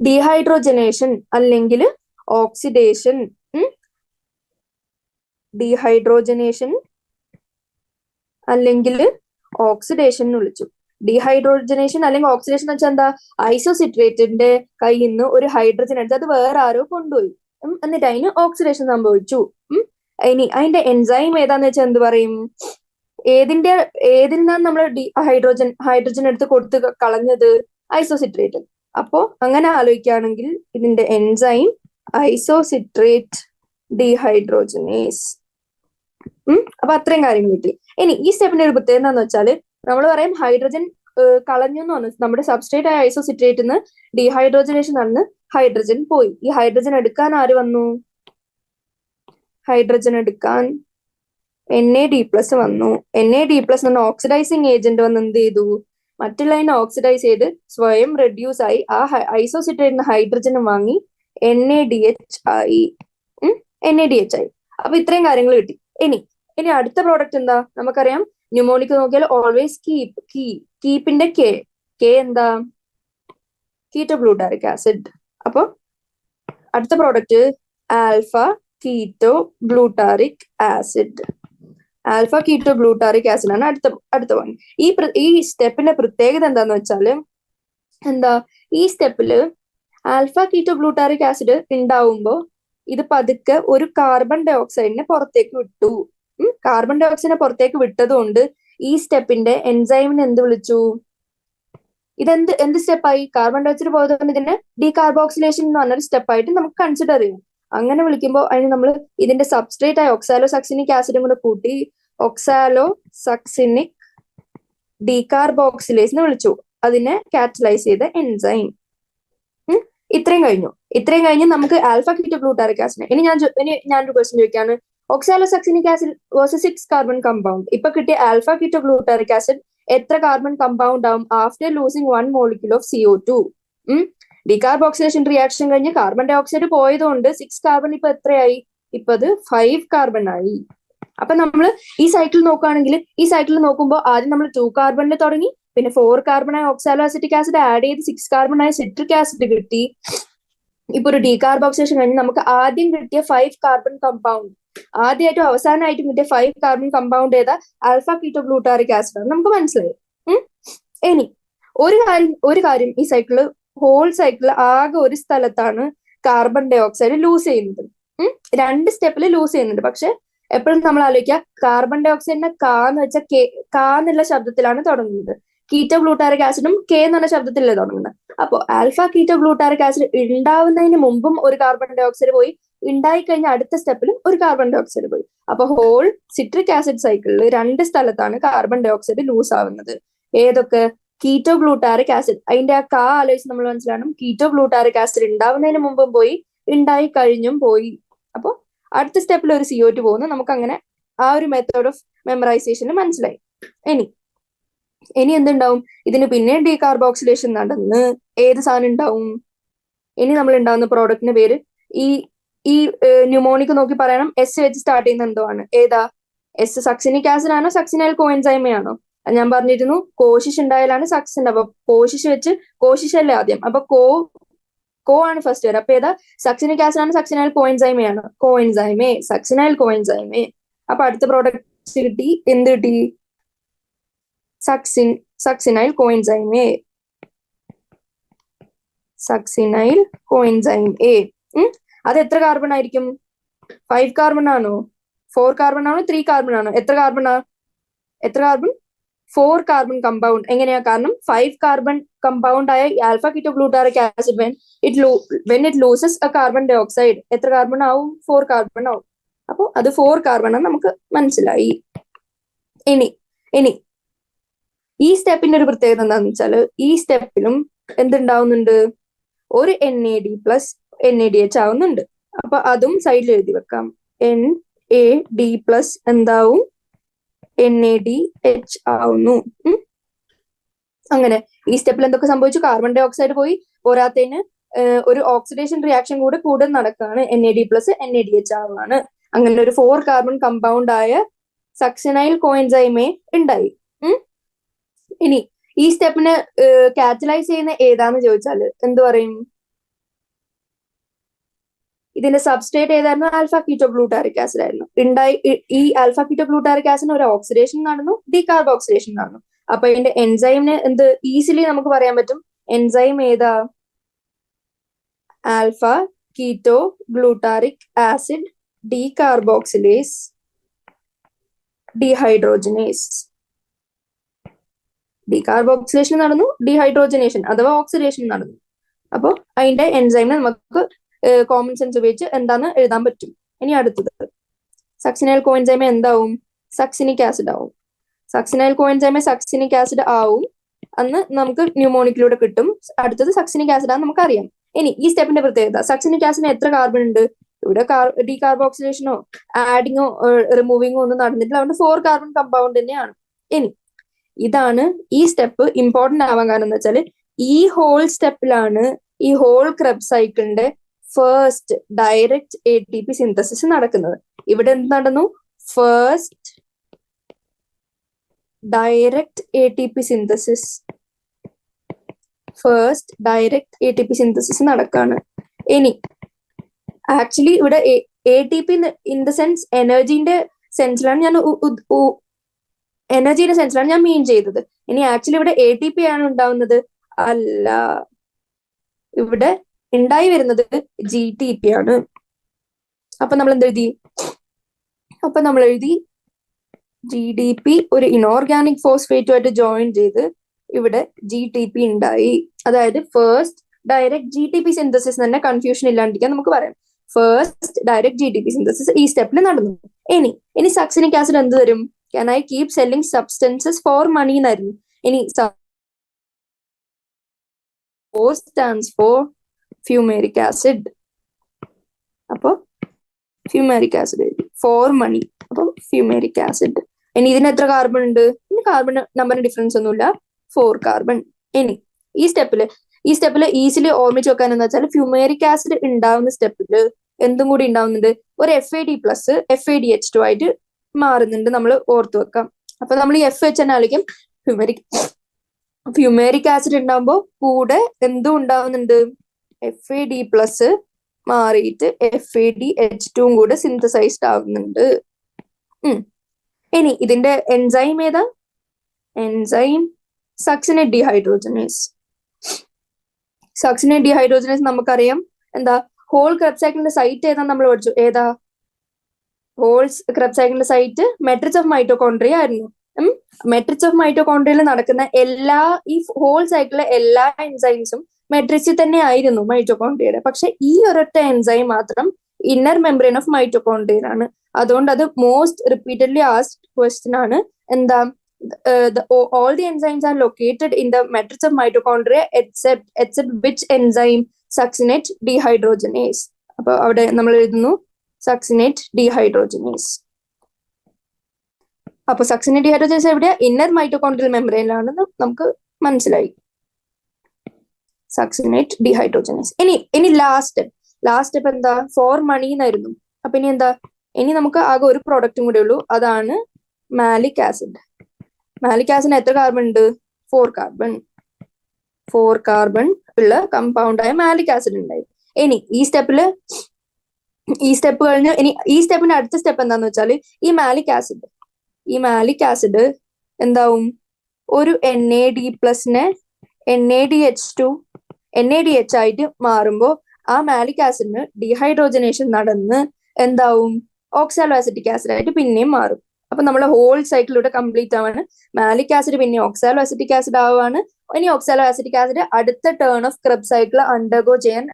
ഡീഹൈഡ്രോജനേഷൻ അല്ലെങ്കിൽ ഓക്സിഡേഷൻ. ഡീഹൈഡ്രോജനേഷൻ അല്ലെങ്കിൽ ഓക്സിഡേഷൻ എന്ന് വിളിച്ചു. ഡീഹൈഡ്രോജനേഷൻ അല്ലെങ്കിൽ ഓക്സിഡേഷൻ എന്ന് വെച്ചാൽ എന്താ? ഐസോസിട്രേറ്റിന്റെ കയ്യിൽ നിന്ന് ഒരു ഹൈഡ്രജൻ എടുത്ത് അത് വേറെ ആരോ കൊണ്ടുപോയി, എന്നിട്ട് അതിന് ഓക്സിഡേഷൻ സംഭവിച്ചു. ഇനി അതിന്റെ എൻസൈം ഏതാന്ന് വെച്ചാൽ എന്ത് പറയും? ഏതിൽ നിന്നാണ് നമ്മൾ ഹൈഡ്രജൻ എടുത്ത് കൊടുത്ത് കളഞ്ഞത്? ഐസോസിട്രേറ്റ്. അപ്പോ അങ്ങനെ ആലോചിക്കുകയാണെങ്കിൽ ഇതിന്റെ എൻസൈം ഐസോസിട്രേറ്റ് ഡീഹൈഡ്രോജനേസ്. അപ്പൊ അത്രയും കാര്യങ്ങൾ കിട്ടി. ഇനി ഈ സ്റ്റെപ്പിന്റെ ഒരു പ്രത്യേകത എന്താന്ന് വെച്ചാല് നമ്മൾ പറയും ഹൈഡ്രജൻ കളഞ്ഞു എന്ന് പറഞ്ഞു. നമ്മുടെ സബ്സ്ട്രേറ്റ് ആയ ഐസോസിട്രേറ്റ് നിന്ന് ഡീഹൈഡ്രോജനേഷൻ നടന്ന് ഹൈഡ്രജൻ പോയി. ഈ ഹൈഡ്രജൻ എടുക്കാൻ ആര് വന്നു? ഹൈഡ്രജൻ എടുക്കാൻ NAD+ വന്നു. NAD+ എന്ന ഓക്സിഡൈസിങ് ഏജന്റ് വന്ന് എന്ത് ചെയ്തു? മറ്റുള്ളതിനെ ഓക്സിഡൈസ് ചെയ്ത് സ്വയം റെഡ്യൂസ് ആയി ആ ഐസോസിട്രേറ്റിന് ഹൈഡ്രജനും വാങ്ങി NADH ആയി. അപ്പൊ ഇത്രയും കാര്യങ്ങൾ കിട്ടി. ഇനി അടുത്ത പ്രോഡക്റ്റ് എന്താ? നമുക്കറിയാം ന്യൂമോണിക് നോക്കിയാൽ ഓൾവേസ് കീപ്പിന്റെ കെ എന്താ? Ketoglutaric acid. അപ്പൊ അടുത്ത product alpha keto glutaric acid. Alpha keto glutaric acid ആണ് അടുത്ത വൺ. ഈ സ്റ്റെപ്പിന്റെ പ്രത്യേകത എന്താന്ന് വെച്ചാല് ഈ സ്റ്റെപ്പില് ആൽഫ കീറ്റോ ഗ്ലൂട്ടാറിക് ആസിഡ് ഉണ്ടാവുമ്പോ ഇത് പതുക്കെ ഒരു കാർബൺ ഡൈ ഓക്സൈഡിനെ പുറത്തേക്ക് വിട്ടു. കാർബൺ ഡൈ ഓക്സൈഡിനെ പുറത്തേക്ക് വിട്ടതുകൊണ്ട് ഈ സ്റ്റെപ്പിന്റെ എൻസൈമിനെ എന്ത് വിളിച്ചു? എന്ത് സ്റ്റെപ്പായി? കാർബൺ ഡൈ ഓക്സൈഡ് പോയതുകൊണ്ട് ഇതിനെ ഡീകാർബോക്സിലേഷൻ എന്ന് പറഞ്ഞൊരു സ്റ്റെപ്പായിട്ട് നമുക്ക് കൺസിഡർ ചെയ്യാം. അങ്ങനെ വിളിക്കുമ്പോൾ അതിന് നമ്മൾ ഇതിന്റെ സബ്സ്ട്രേറ്റ് ആയ ഒക്സാലോസക്സിനിക് ആസിഡും കൂടെ കൂട്ടി ഒക്സാലോസക്സിനിക് ഡീകാർബോക്സിലേസ് എന്ന് വിളിച്ചു. അതിനെ കാറ്റലൈസ് ചെയ്ത എൻസൈം. ഇത്രയും കഴിഞ്ഞ് നമുക്ക് ആൽഫ കീറ്റോഗ്ലൂട്ടാറിക് ആസിഡ്. ഇനി ഞാനൊരു ക്വസ്റ്റ്യൻ ചോദിക്കാണ്. Oxalosuccinic acid was a 6 carbon compound. ഇപ്പൊ കിട്ടിയ ആൽഫ കീറ്റോഗ്ലൂട്ടാറിക് ആസിഡ് എത്ര കാർബൺ കമ്പൗണ്ട് ആവും after losing 1 molecule of CO2? Decarboxylation reaction കഴിഞ്ഞ് കാർബൺ ഡൈ ഓക്സൈഡ് പോയതുകൊണ്ട് 6 കാർബൺ ഇപ്പൊ എത്രയായി? ഇപ്പൊ അത് 5 കാർബൺ ആയി. അപ്പൊ നമ്മൾ ഈ സൈക്കിൾ നോക്കുകയാണെങ്കിൽ ഈ സൈക്കിൾ നോക്കുമ്പോൾ ആദ്യം നമ്മൾ 2 കാർബണിൽ തുടങ്ങി, പിന്നെ 4 കാർബൺ ആയ ഒക്സാലോ അസിറ്റിക് ആസിഡ് ആഡ് ചെയ്ത് 6 കാർബൺ ആയ സിട്രിക് ആസിഡ് കിട്ടി. ഇപ്പൊ ഒരു ഡീകാർബോക്സിലേഷൻ കഴിഞ്ഞ് നമുക്ക് ആദ്യം കിട്ടിയ 5 കാർബൺ കമ്പൗണ്ട്, ആദ്യമായിട്ടും അവസാനമായിട്ടും കിട്ടിയ 5 കാർബൺ കമ്പൗണ്ട് ഏതാ? ആൽഫ കീറ്റോഗ്ലൂട്ടാറിക് ആസിഡ് ആണ്. നമുക്ക് മനസ്സിലായി. ഇനി ഒരു കാര്യം ഈ സൈക്കിള്, ഹോൾ സൈക്കിള് ആകെ ഒരു സ്ഥലത്താണ് കാർബൺ ഡൈ ഓക്സൈഡ് ലൂസ് ചെയ്യുന്നത്. 2 സ്റ്റെപ്പിൽ ലൂസ് ചെയ്യുന്നുണ്ട്. പക്ഷെ എപ്പോഴും നമ്മൾ ആലോചിക്കുക, കാർബൺ ഡൈ ഓക്സൈഡിനെ കാന്ന് വെച്ചാൽ കാ എന്നുള്ള ശബ്ദത്തിലാണ് തുടങ്ങുന്നത്. കീറ്റോഗ്ലൂട്ടാറിക് ആസിഡും കെ എന്ന് പറഞ്ഞ ശബ്ദത്തിലല്ലേ തുടങ്ങുന്നത്. അപ്പോ ആൽഫ കീറ്റോഗ്ലൂട്ടാറിക് ആസിഡ് ഉണ്ടാവുന്നതിന് മുമ്പും ഒരു കാർബൺ ഡൈ ഓക്സൈഡ് പോയി, ഉണ്ടായി കഴിഞ്ഞ അടുത്ത സ്റ്റെപ്പിലും ഒരു കാർബൺ ഡൈ ഓക്സൈഡ് പോയി. അപ്പൊ ഹോൾ സിട്രിക് ആസിഡ് സൈക്കിളിൽ 2 സ്ഥലത്താണ് കാർബൺ ഡൈ ഓക്സൈഡ് ലൂസ് ആവുന്നത്. ഏതൊക്കെ? കീറ്റോഗ്ലൂട്ടാറിക് ആസിഡ്. അതിന്റെ ആ കാ ആലോചിച്ച് നമ്മൾ മനസ്സിലാക്കണം. കീറ്റോഗ്ലൂട്ടാറിക് ആസിഡ് ഉണ്ടാവുന്നതിന് മുമ്പും പോയി, ഉണ്ടായി കഴിഞ്ഞും പോയി. അപ്പൊ അടുത്ത സ്റ്റെപ്പിൽ ഒരു CO2 പോകുന്നു. നമുക്ക് അങ്ങനെ ആ ഒരു മെത്തേഡ് ഓഫ് മെമ്മറൈസേഷന് മനസ്സിലായി. ഇനി എന്തുണ്ടാവും? ഇതിന് പിന്നെ ഡീകാർബോക്സിലേഷൻ നടന്ന് ഏത് സാധനം ഉണ്ടാവും? ഇനി നമ്മൾ ഉണ്ടാവുന്ന പ്രോഡക്റ്റിന്റെ പേര് ഈ ന്യൂമോണിക് നോക്കി പറയണം. എസ് വെച്ച് സ്റ്റാർട്ട് ചെയ്യുന്ന എന്തോ ആണ്. ഏതാ? എസ് സക്സിനിക് ആസിഡ് ആണോ സക്സിനൈൽ കോഎൻസൈമയാണോ? ഞാൻ പറഞ്ഞിരുന്നു കോശിഷ് ഉണ്ടായാലാണ് സക്സ് ഉണ്ടാവുക. കോശിഷ് വെച്ച് കോശിഷല്ലേ ആദ്യം. അപ്പൊ കോ ആണ് ഫസ്റ്റ് വരെ. അപ്പൊ ഏതാ? സക്സിനിക് ആസിഡ് ആണ് സക്സിനൈൽ കോഎൻസൈമയാണ്? Coenzyme A, succinyl coenzyme A. അപ്പൊ അടുത്ത പ്രോഡക്റ്റ് കിട്ടി. എന്ത് കിട്ടി? Succinyl coenzyme A. Succinyl coenzyme A. അത് എത്ര കാർബൺ ആയിരിക്കും? 5 കാർബൺ ആണോ? 4 കാർബൺ ആണോ? 3 കാർബൺ ആണോ? എത്ര കാർബൺ? 4 carbon compound. എങ്ങനെയാ? കാരണം 5 കാർബൺ കമ്പൗണ്ട് ആയ alpha ketoglutaric acid when it loses a carbon dioxide എത്ര കാർബൺ ആവും? 4 കാർബൺ ആവും. അപ്പൊ അത് 4 കാർബൺ ആണ് നമുക്ക് മനസ്സിലായി. ഇനി ഈ സ്റ്റെപ്പിന്റെ ഒരു പ്രത്യേകത എന്താന്ന് വെച്ചാൽ ഈ സ്റ്റെപ്പിലും എന്തുണ്ടാവുന്നുണ്ട്? ഒരു NAD പ്ലസ് NADH ആവുന്നുണ്ട്. അപ്പൊ അതും സൈഡിൽ എഴുതി വെക്കാം. NAD പ്ലസ് എന്താവും? NADH ആവുന്നു. അങ്ങനെ ഈ സ്റ്റെപ്പിൽ എന്തൊക്കെ സംഭവിച്ചു? കാർബൺ ഡൈ ഓക്സൈഡ് പോയി, പോരാത്തതിന് ഒരു ഓക്സിഡേഷൻ റിയാക്ഷൻ കൂടെ നടക്കുകയാണ്. NAD plus NADH ആവാണ്. അങ്ങനെ ഒരു 4 കാർബൺ കമ്പൗണ്ട് ആയ സക്സിനൈൽ കോഎൻസൈമേ ഉണ്ടായി. ഇനി ഈ സ്റ്റെപ്പിന് കാറ്റലൈസ് ചെയ്യുന്ന ഏതാന്ന് ചോദിച്ചാല് എന്ത് പറയും? ഇതിന്റെ സബ്സ്ട്രേറ്റ് ഏതായിരുന്നു? ആൽഫ കീറ്റോഗ്ലൂട്ടാറിക് ആസിഡ് ആയിരുന്നു. ഈ ആൽഫ കീറ്റോഗ്ലൂട്ടാറിക് ആസിഡിന് ഒരു ഓക്സിഡേഷൻ നടന്നു, ഡീകാർബോക്സിലേഷൻ നടന്നു. അപ്പൊ ഇതിന്റെ എൻസൈമിന് എന്ത് ഈസിലി നമുക്ക് പറയാൻ പറ്റും? എൻസൈം ഏതാ? Alpha ketoglutaric acid decarboxylase dehydrogenase. Decarboxylation നടന്നു, ഡീഹൈഡ്രോജനേഷൻ അഥവാ ഓക്സിഡേഷൻ നടന്നു. അപ്പൊ അതിന്റെ എൻസൈമിനെ നമുക്ക് കോമൺ സെൻസ് ഉപയോഗിച്ച് എന്താന്ന് എഴുതാൻ പറ്റും. ഇനി അടുത്തത് സക്സിനൈൽ കോഎൻസൈമ എന്താവും? സക്സിനിക് ആസിഡ് ആവും. സക്സിനൈൽ കോഎൻസൈമ സക്സിനിക് ആസിഡ് ആവും അന്ന് നമുക്ക് ന്യൂമോണിക്കിലൂടെ കിട്ടും. അടുത്തത് സക്സിനിക് ആസിഡ് ആണെന്ന് നമുക്കറിയാം. ഇനി ഈ സ്റ്റെപ്പിന്റെ പ്രത്യേകത, സക്സിനിക് ആസിഡിന് എത്ര കാർബൺ ഉണ്ട്? ഇവിടെ ഡീകാർബോക്സിലേഷനോ ആഡിങ്ങോ റിമൂവിങ്ങോ ഒന്നും നടന്നിട്ടില്ല. അതുകൊണ്ട് 4 കാർബൺ കമ്പൗണ്ട് തന്നെയാണ്. ഇനി ഇതാണ് ഈ സ്റ്റെപ്പ് ഇമ്പോർട്ടന്റ് ആവാൻ കാരണം എന്ന് വെച്ചാൽ ഈ ഹോൾ സ്റ്റെപ്പിലാണ് ഈ ഹോൾ ക്രെബ്സ് സൈക്കിളിന്റെ ഫസ്റ്റ് ഡയറക്റ്റ് ATP സിന്തസിസ് നടക്കുന്നത്. ഇവിടെ എന്ത് നടന്നു? ഫസ്റ്റ് ഡയറക്റ്റ് ATP സിന്തസിസ് നടക്കാണ്. ഇനി ആക്ച്വലി ഇവിടെ ATP ഇൻ ദ സെൻസ് എനർജിന്റെ സെൻസിലാണ് ഞാൻ മീൻ ചെയ്തത്. ഇനി ആക്ച്വലി ഇവിടെ ATP ആണ് ഉണ്ടാവുന്നത്? അല്ല, ഇവിടെ ഉണ്ടായി വരുന്നത് GTP ആണ്. അപ്പൊ നമ്മൾ എന്തെഴുതി? GDP ഒരു ഇനോർഗാനിക് ഫോസ്ഫേറ്റുമായിട്ട് ജോയിൻ ചെയ്ത് ഇവിടെ GTP ഉണ്ടായി. അതായത് ഫസ്റ്റ് ഡയറക്റ്റ് GTP സിന്തസിസ് തന്നെ കൺഫ്യൂഷൻ ഇല്ലാണ്ടിരിക്കാൻ നമുക്ക് പറയാം. ഫസ്റ്റ് ഡയറക്റ്റ് GTP സിന്തസിസ് ഈ സ്റ്റെപ്പിൽ നടന്നു. ഇനി സക്സിനിക് ആസിഡ് എന്ത് തരും? Can I keep selling substances for money എന്നായിരുന്നു. ഇനി O stands for fumaric acid. അപ്പൊ ഫ്യൂമാരിക് ആസിഡ് ഫോർ മണി. അപ്പൊ ഫ്യൂമാരിക് ആസിഡ്. ഇനി ഇതിന് എത്ര കാർബൺ ഉണ്ട്? ഇനി കാർബൺ നമ്പറിന് ഡിഫറൻസ് ഒന്നുമില്ല, 4 കാർബൺ. ഇനി ഈ സ്റ്റെപ്പില് ഈസിലി ഓർമ്മിച്ച് വെക്കാൻ എന്ന് വെച്ചാൽ ഫ്യൂമാരിക് ആസിഡ് ഉണ്ടാവുന്ന സ്റ്റെപ്പില് എന്തും കൂടി ഉണ്ടാവുന്നുണ്ട്, ഒരു FAD പ്ലസ് FADH2 ആയിട്ട് മാറുന്നുണ്ട്. നമ്മൾ ഓർത്തു വെക്കാം. അപ്പൊ നമ്മൾ ഈ FH തന്നെ ആയിരിക്കും ഫ്യൂമാരിക് ആസിഡ് ഉണ്ടാകുമ്പോൾ കൂടെ എന്തും ഉണ്ടാവുന്നുണ്ട്, FAD പ്ലസ് മാറിയിട്ട് FADH2 കൂടെ സിന്തസൈസ്ഡ് ആവുന്നുണ്ട്. ഇനി ഇതിന്റെ എൻസൈം ഏതാ? Enzyme succinate dehydrogenase. Succinate dehydrogenase നമുക്കറിയാം എന്താ, ഹോൾ ക്രെബ്സ് സൈക്കിളിന്റെ സൈറ്റ് ഏതാ നമ്മൾ പഠിച്ചു? ഏതാ ഹോൾ ക്രെബ്സ് സൈക്കിളിന്റെ സൈറ്റ്? മെട്രിക്സ് ഓഫ് മൈറ്റോകോൺട്രിയ ആയിരുന്നു. മെട്രിക്സ് ഓഫ് മൈറ്റോകോൺട്രിയയിൽ നടക്കുന്ന ഈ ഹോൾ സൈക്കിളിലെ എല്ലാ എൻസൈംസും മെട്രിക്സിൽ തന്നെ ആയിരുന്നു മൈറ്റോകോൺട്രിയയുടെ. പക്ഷെ ഈ ഒരൊറ്റ എൻസൈം മാത്രം ഇന്നർ മെംബ്രെയിൻ ഓഫ് മൈറ്റോകോൺട്രിയയിലാണ്. അതുകൊണ്ട് അത് മോസ്റ്റ് റിപ്പീറ്റഡ്ലി ആസ്ക്ഡ് ക്വസ്റ്റ്യൻ ആണ്. എന്താ, all the enzymes are located in the matrix of mitochondria except which enzyme? Succinate dehydrogenase. അപ്പൊ അവിടെ നമ്മൾ എഴുതുന്നു സക്സിനേറ്റ് ഡീഹൈഡ്രോജനേസ്. അപ്പൊ സക്സിനേറ്റ് ഡീഹൈഡ്രോജനേസ് എവിടെയാ? ഇന്നർ മൈറ്റോകോൺട്രിയൽ മെംബ്രെയിനിലാണെന്ന് നമുക്ക് മനസ്സിലായി. Succinate dehydrogenase. ഇനി ലാസ്റ്റ് സ്റ്റെപ്പ് എന്താ? ഫോർ മണി എന്നായിരുന്നു. അപ്പൊ ഇനി എന്താ? ഇനി നമുക്ക് ആകെ ഒരു പ്രോഡക്റ്റും കൂടെ ഉള്ളൂ, അതാണ് മാലിക് ആസിഡ്. മാലിക് ആസിഡിന് എത്ര കാർബൺ ഉണ്ട്? 4 കാർബൺ. 4 കാർബൺ ഉള്ള കമ്പൗണ്ടായ മാലിക് ആസിഡ് ഉണ്ടായി. ഇനി ഈ സ്റ്റെപ്പ് കഴിഞ്ഞ് ഇനി ഈ സ്റ്റെപ്പിന്റെ അടുത്ത സ്റ്റെപ്പ് എന്താന്ന് വെച്ചാല് ഈ മാലിക് ആസിഡ് എന്താവും? ഒരു NAD പ്ലസിനെ NADH ആയിട്ട് മാറുമ്പോ ആ മാലിക് ആസിഡിന് ഡീഹൈഡ്രോജനേഷൻ നടന്ന് എന്താവും? ഓക്സാലോ അസറ്റിക് ആസിഡ് ആയിട്ട് പിന്നെയും മാറും. അപ്പൊ നമ്മളെ ഹോൾ സൈക്കിളിലൂടെ കംപ്ലീറ്റ് ആവാണ്. മാലിക് ആസിഡ് പിന്നെ ഓക്സാലോ അസറ്റിക് ആസിഡ് ആവാണ്. ഇനി ഓക്സാലോ അസറ്റിക് ആസിഡ് അടുത്ത turn of Krebs cycle undergo ചെയ്യാൻ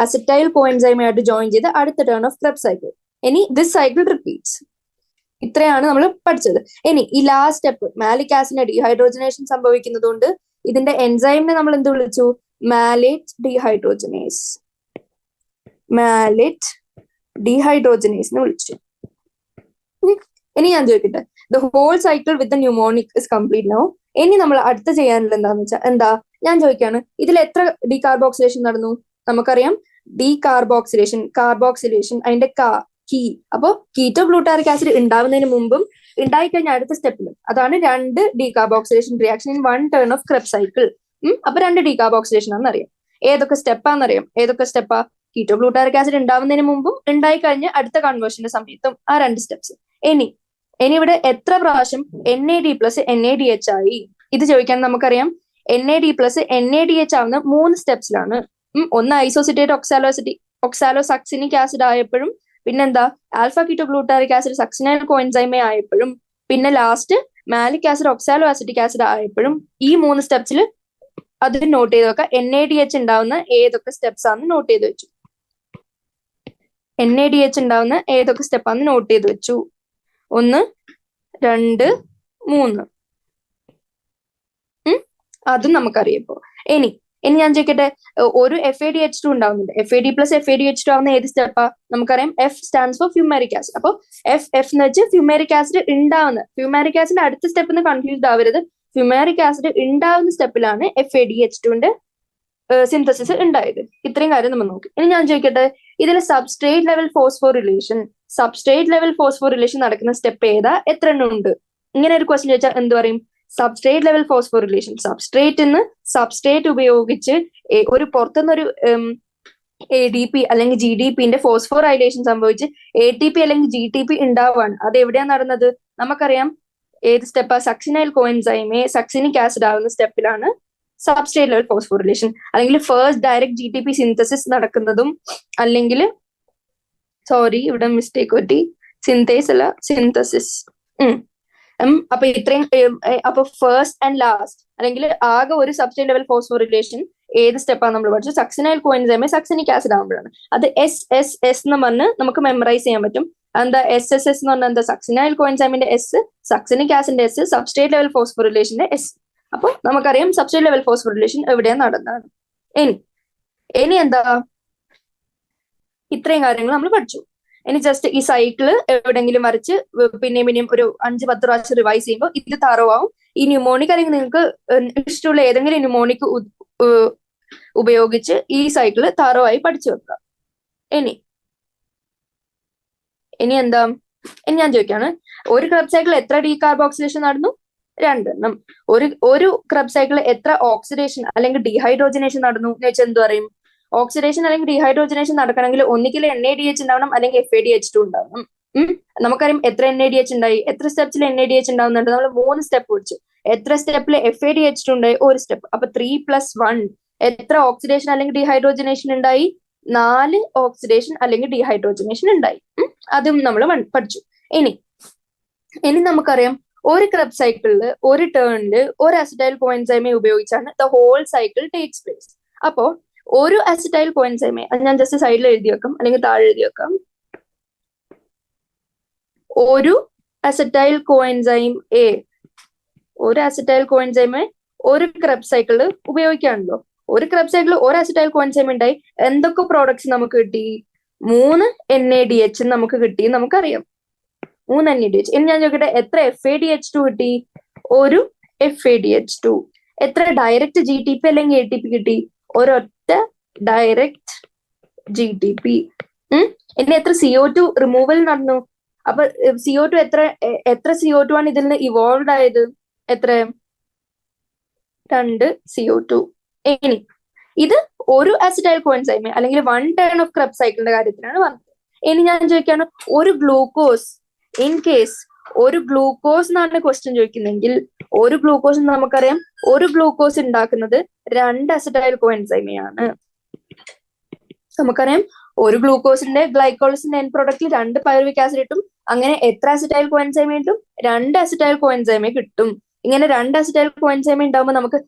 അസറ്റൈൽ കോഎൻസൈമായിട്ട് ജോയിൻ ചെയ്ത് അടുത്ത ടേൺ ഓഫ് ക്രെബ്സ് സൈക്കിൾ. ഇനി ദിസ് സൈക്കിൾ റിപ്പീറ്റ്സ്. ഇത്രയാണ് നമ്മൾ പഠിച്ചത്. ഇനി ഈ ലാസ്റ്റ് സ്റ്റെപ്പ് മാലിക് ആസിഡിന് ഡീഹൈഡ്രോജനേഷൻ സംഭവിക്കുന്നതുകൊണ്ട് ഇതിന്റെ എൻസൈമിനെ നമ്മൾ എന്ത് വിളിച്ചു? മാലേറ്റ് ഡീഹൈഡ്രോജനേസ് എന്ന് വിളിച്ചു. ഇനി ഞാൻ ചോദിക്കട്ടെ, the whole cycle with the mnemonic is complete now. ഇനി നമ്മൾ അടുത്ത ചെയ്യാനുള്ള എന്താന്ന് വെച്ചാൽ ഞാൻ ചോദിക്കാണ്, ഇതിൽ എത്ര ഡീകാർബോക്സിലേഷൻ നടന്നു? നമുക്കറിയാം കാർബോക്സിലേഷൻ അതിന്റെ കീ. അപ്പോ കീറ്റോ ഗ്ലൂട്ടാറിക് ആസിഡ് ഉണ്ടാവുന്നതിന് മുമ്പും ഉണ്ടായിക്കഴിഞ്ഞ അടുത്ത സ്റ്റെപ്പിലും അതാണ് 2 decarboxylation reaction in 1 turn of Krebs cycle. അപ്പൊ 2 ഡീകാർബോക്സിലേഷൻ ആണെന്നറിയാം. ഏതൊക്കെ സ്റ്റെപ്പാ? കീറ്റോ ഗ്ലൂട്ടാറിക് ആസിഡ് ഉണ്ടാവുന്നതിന് മുമ്പും ഉണ്ടായി കഴിഞ്ഞ് അടുത്ത കൺവേർഷന്റെ സമയത്തും ആ 2 സ്റ്റെപ്സ്. ഇനി ഇവിടെ എത്ര പ്രാവശ്യം NAD പ്ലസ് NADH ആയി? ഇത് ചോദിക്കാൻ നമുക്കറിയാം NAD പ്ലസ് NADH ആവുന്ന 3 സ്റ്റെപ്സിലാണ്. ഒന്ന് ഐസോസിറ്റേറ്റ് ഒക്സാലോ സക്സിനിക് ആസിഡ് ആയപ്പോഴും, പിന്നെന്താ alpha keto glutaric acid succinyl coenzyme A ആയപ്പോഴും, പിന്നെ last malic acid oxalo acetic acid ആയപ്പോഴും. ഈ 3 സ്റ്റെപ്സിൽ അത് നോട്ട് ചെയ്ത് വെക്കാം. NADH ഉണ്ടാവുന്ന ഏതൊക്കെ സ്റ്റെപ്സ് ആണെന്ന് നോട്ട് ചെയ്ത് വെച്ചു. NADH ഉണ്ടാവുന്ന ഏതൊക്കെ സ്റ്റെപ്പാന്ന് നോട്ട് ചെയ്ത് വെച്ചു? 1, 2, 3. അതും നമുക്കറിയപ്പോ. ഇനി ഞാൻ ചോദിക്കട്ടെ, ഒരു FADH2 ഉണ്ടാവുന്നുണ്ട്. FAD പ്ലസ് FADH2 ആവുന്ന ഏത് സ്റ്റെപ്പാ? നമുക്കറിയാം F സ്റ്റാൻഡ്സ് ഫോർ ഫ്യൂമാരിക് ആസിഡ്. അപ്പൊ F എന്ന് വെച്ച് ഫ്യൂമാരിക് ആസിഡ് ഉണ്ടാവുന്ന, ഫ്യൂമാരിക് ആസിഡ് അടുത്ത സ്റ്റെപ്പിന് കൺഫ്യൂസ്ഡ് ആവരുത്. ഫ്യൂമാരിക് ആസിഡ് ഉണ്ടാവുന്ന സ്റ്റെപ്പിലാണ് FADH2ന്റെ സിന്തസിസ് ഉണ്ടായത്. ഇത്രയും കാര്യം നമ്മൾ നോക്കി. ഇനി ഞാൻ ചോദിക്കട്ടെ, ഇതിൽ സബ്സ്ട്രേറ്റ് ലെവൽ ഫോസ്ഫോർ റിലേഷൻ നടക്കുന്ന സ്റ്റെപ്പ് ഏതാ? എത്ര എണ്ണം ഉണ്ട്? ഇങ്ങനെ ഒരു ക്വസ്റ്റ്യൻ ചോദിച്ചാൽ എന്ത് പറയും? Substrate level phosphorylation. Substrate ഉപയോഗിച്ച് ഒരു പുറത്തുനിന്നൊരു ADP അല്ലെങ്കിൽ GDPന്റെ ഫോസ്ഫോറൈലേഷൻ സംഭവിച്ച് ATP അല്ലെങ്കിൽ GTP ഉണ്ടാവുകയാണ്. അത് എവിടെയാണ് നടന്നത്? നമുക്കറിയാം ഏത് സ്റ്റെപ്പാ? സക്സിനൈൽ കോഎൻസൈമേ സക്സിനിക് ആസിഡ് ആവുന്ന സ്റ്റെപ്പിലാണ് സബ്സ്ട്രേറ്റ് ലെവൽ ഫോസ്ഫോറിലേഷൻ. അല്ലെങ്കിൽ ഫസ്റ്റ് ഡയറക്റ്റ് GTP സിന്തസിസ് നടക്കുന്നതും, അല്ലെങ്കിൽ ഇവിടെ മിസ്റ്റേക്ക് പറ്റി, സിന്തേസ് അല്ല സിന്തസിസ്. അപ്പൊ ഇത്രയും, അപ്പൊ ഫസ്റ്റ് ആൻഡ് ലാസ്റ്റ് അല്ലെങ്കിൽ ആകെ ഒരു സബ്സ്ട്രേറ്റ് ലെവൽ ഫോസ്ഫോറിലേഷൻ ഏത് സ്റ്റെപ്പാണ് നമ്മൾ പഠിച്ചു? സക്സിനൈൽ കോഎൻസൈമ് സക്സിനിക് ആസിഡ് ആകുമ്പോഴാണ്. അത് SSS എന്ന് പറഞ്ഞ് നമുക്ക് മെമ്മറൈസ് ചെയ്യാൻ പറ്റും. എന്താ SSS എന്ന് പറഞ്ഞാൽ എന്താ? സക്സിനൈൽ കോഎൻസൈമിന്റെ S, സക്സിനിക് ആസിഡിന്റെ S, സബ്സ്ട്രേറ്റ് ലെവൽ ഫോസ്ഫോറിലേഷന്റെ S. അപ്പൊ നമുക്കറിയാം സബ്സ്ട്രേറ്റ് ലെവൽ ഫോസ്ഫോറിലേഷൻ എവിടെയാണ് നടന്നതാണ്. ഇനി എന്താ? ഇത്രയും കാര്യങ്ങൾ നമ്മൾ പഠിച്ചു. ഇനി ജസ്റ്റ് ഈ സൈക്കിള് എവിടെയെങ്കിലും വരച്ച് പിന്നെയും ഒരു 5-10 പ്രാവശ്യം റിവൈസ് ചെയ്യുമ്പോൾ ഇത് തറവാവും. ഈ ന്യൂമോണിക് അല്ലെങ്കിൽ നിങ്ങൾക്ക് ഇഷ്ടമുള്ള ഏതെങ്കിലും ന്യൂമോണിക് ഉപയോഗിച്ച് ഈ സൈക്കിള് തറവായി പഠിച്ചു വെക്കുക. ഇനി എന്താ? ഇനി ഞാൻ ചോദിക്കാണ്, ഒരു ക്രബ് സൈക്കിൾ എത്ര ഡീകാർബോക്സിലേഷൻ നടന്നു? 2. ഒരു ക്രബ് സൈക്കിൾ എത്ര ഓക്സിഡേഷൻ അല്ലെങ്കിൽ ഡീഹൈഡ്രോജനേഷൻ നടന്നു എന്ന് വെച്ചാൽ എന്ത് പറയും? ഓക്സിഡേഷൻ അല്ലെങ്കിൽ ഡീഹൈഡ്രോജനേഷൻ നടക്കണമെങ്കിൽ ഒന്നിക്കൽ NADH ഉണ്ടാവണം, അല്ലെങ്കിൽ FADH2 ഉണ്ടാവണം. നമുക്കറിയാം എത്ര NADH ഉണ്ടായി, എത്ര സ്റ്റെപ്സിൽ NADH ഉണ്ടാവുന്നുണ്ട്? നമ്മൾ 3 സ്റ്റെപ്പ് പഠിച്ചു. എത്ര സ്റ്റെപ്പിൽ FADH2 ഉണ്ടായി? 1 സ്റ്റെപ്പ്. അപ്പൊ 3+1 എത്ര ഓക്സിഡേഷൻ അല്ലെങ്കിൽ ഡീഹൈഡ്രോജനേഷൻ ഉണ്ടായി? 4 ഓക്സിഡേഷൻ അല്ലെങ്കിൽ ഡീഹൈഡ്രോജനേഷൻ ഉണ്ടായി. അതും നമ്മൾ പഠിച്ചു. ഇനി നമുക്കറിയാം ഒരു ക്രബ് സൈക്കിളില് ഒരു ടേണില് ഒരു അസിറ്റൈൽ കോഎൻസൈമെ ഉപയോഗിച്ചാണ് the whole cycle takes place. അപ്പോ ഒരു അസിറ്റൈൽ കോഎൻസൈമെ, അത് ഞാൻ ജസ്റ്റ് സൈഡിൽ എഴുതി വെക്കാം അല്ലെങ്കിൽ താഴെ എഴുതി വെക്കാം. ഒരു അസിറ്റൈൽ കോഎൻസൈം A, ഒരു അസിറ്റൈൽ കോഎൻസൈമെ ഒരു ക്രബ് സൈക്കിളിൽ ഉപയോഗിക്കാണല്ലോ. ഒരു ക്രബ് സൈക്കിളിൽ ഒരു അസിറ്റൈൽ കോഎൻസൈം ഉണ്ടായി. എന്തൊക്കെ പ്രോഡക്ട്സ് നമുക്ക് കിട്ടി? 3 NADH നമുക്ക് കിട്ടി, നമുക്കറിയാം. 3 NADH. ഇനി ഞാൻ ചോദിക്കട്ടെ, എത്ര FADH2 കിട്ടി? ഒരു FADH2. എത്ര ഡയറക്റ്റ് GTP അല്ലെങ്കിൽ ATP കിട്ടി? ഒരൊറ്റ ഡയറക്റ്റ് GTP. ഇനി എത്ര CO2 റിമൂവൽ നടന്നു? അപ്പൊ CO2 എത്ര CO2 ആണ് ഇതിൽ നിന്ന് ഇവോൾവ് ആയത്? എത്ര? 2 CO2. ഇനി ഇത് ഒരു അസിറ്റൈൽ കോഎൻസൈമ് അല്ലെങ്കിൽ 1 ടേൺ ഓഫ് ക്രബ് സൈക്കിളിന്റെ കാര്യത്തിലാണ് പറഞ്ഞത്. ഇനി ഞാൻ ചോദിക്കാണ്, ഒരു ഗ്ലൂക്കോസ്, ഇൻ കേസ് ഒരു ഗ്ലൂക്കോസ് എന്നാണ് ക്വസ്റ്റ്യൻ ചോദിക്കുന്നെങ്കിൽ, ഒരു ഗ്ലൂക്കോസ് നമുക്കറിയാം ഒരു ഗ്ലൂക്കോസ് ഉണ്ടാക്കുന്നത് 2 അസിറ്റൈൽ കോഎൻസൈമെയാണ്. നമുക്കറിയാം ഒരു ഗ്ലൂക്കോസിന്റെ ഗ്ലൈക്കോളിസിന്റെ എൻഡ് പ്രൊഡക്റ്റിൽ 2 പൈറുവിക് ആസിഡ് കിട്ടും. അങ്ങനെ എത്ര അസിറ്റൈൽ കോഎൻസൈമെ കിട്ടും? 2 അസിറ്റൈൽ കോഎൻസൈമെ കിട്ടും. ഇങ്ങനെ 2 അസിറ്റൈൽ കോഎൻസൈമെ ഉണ്ടാവുമ്പോൾ നമുക്ക്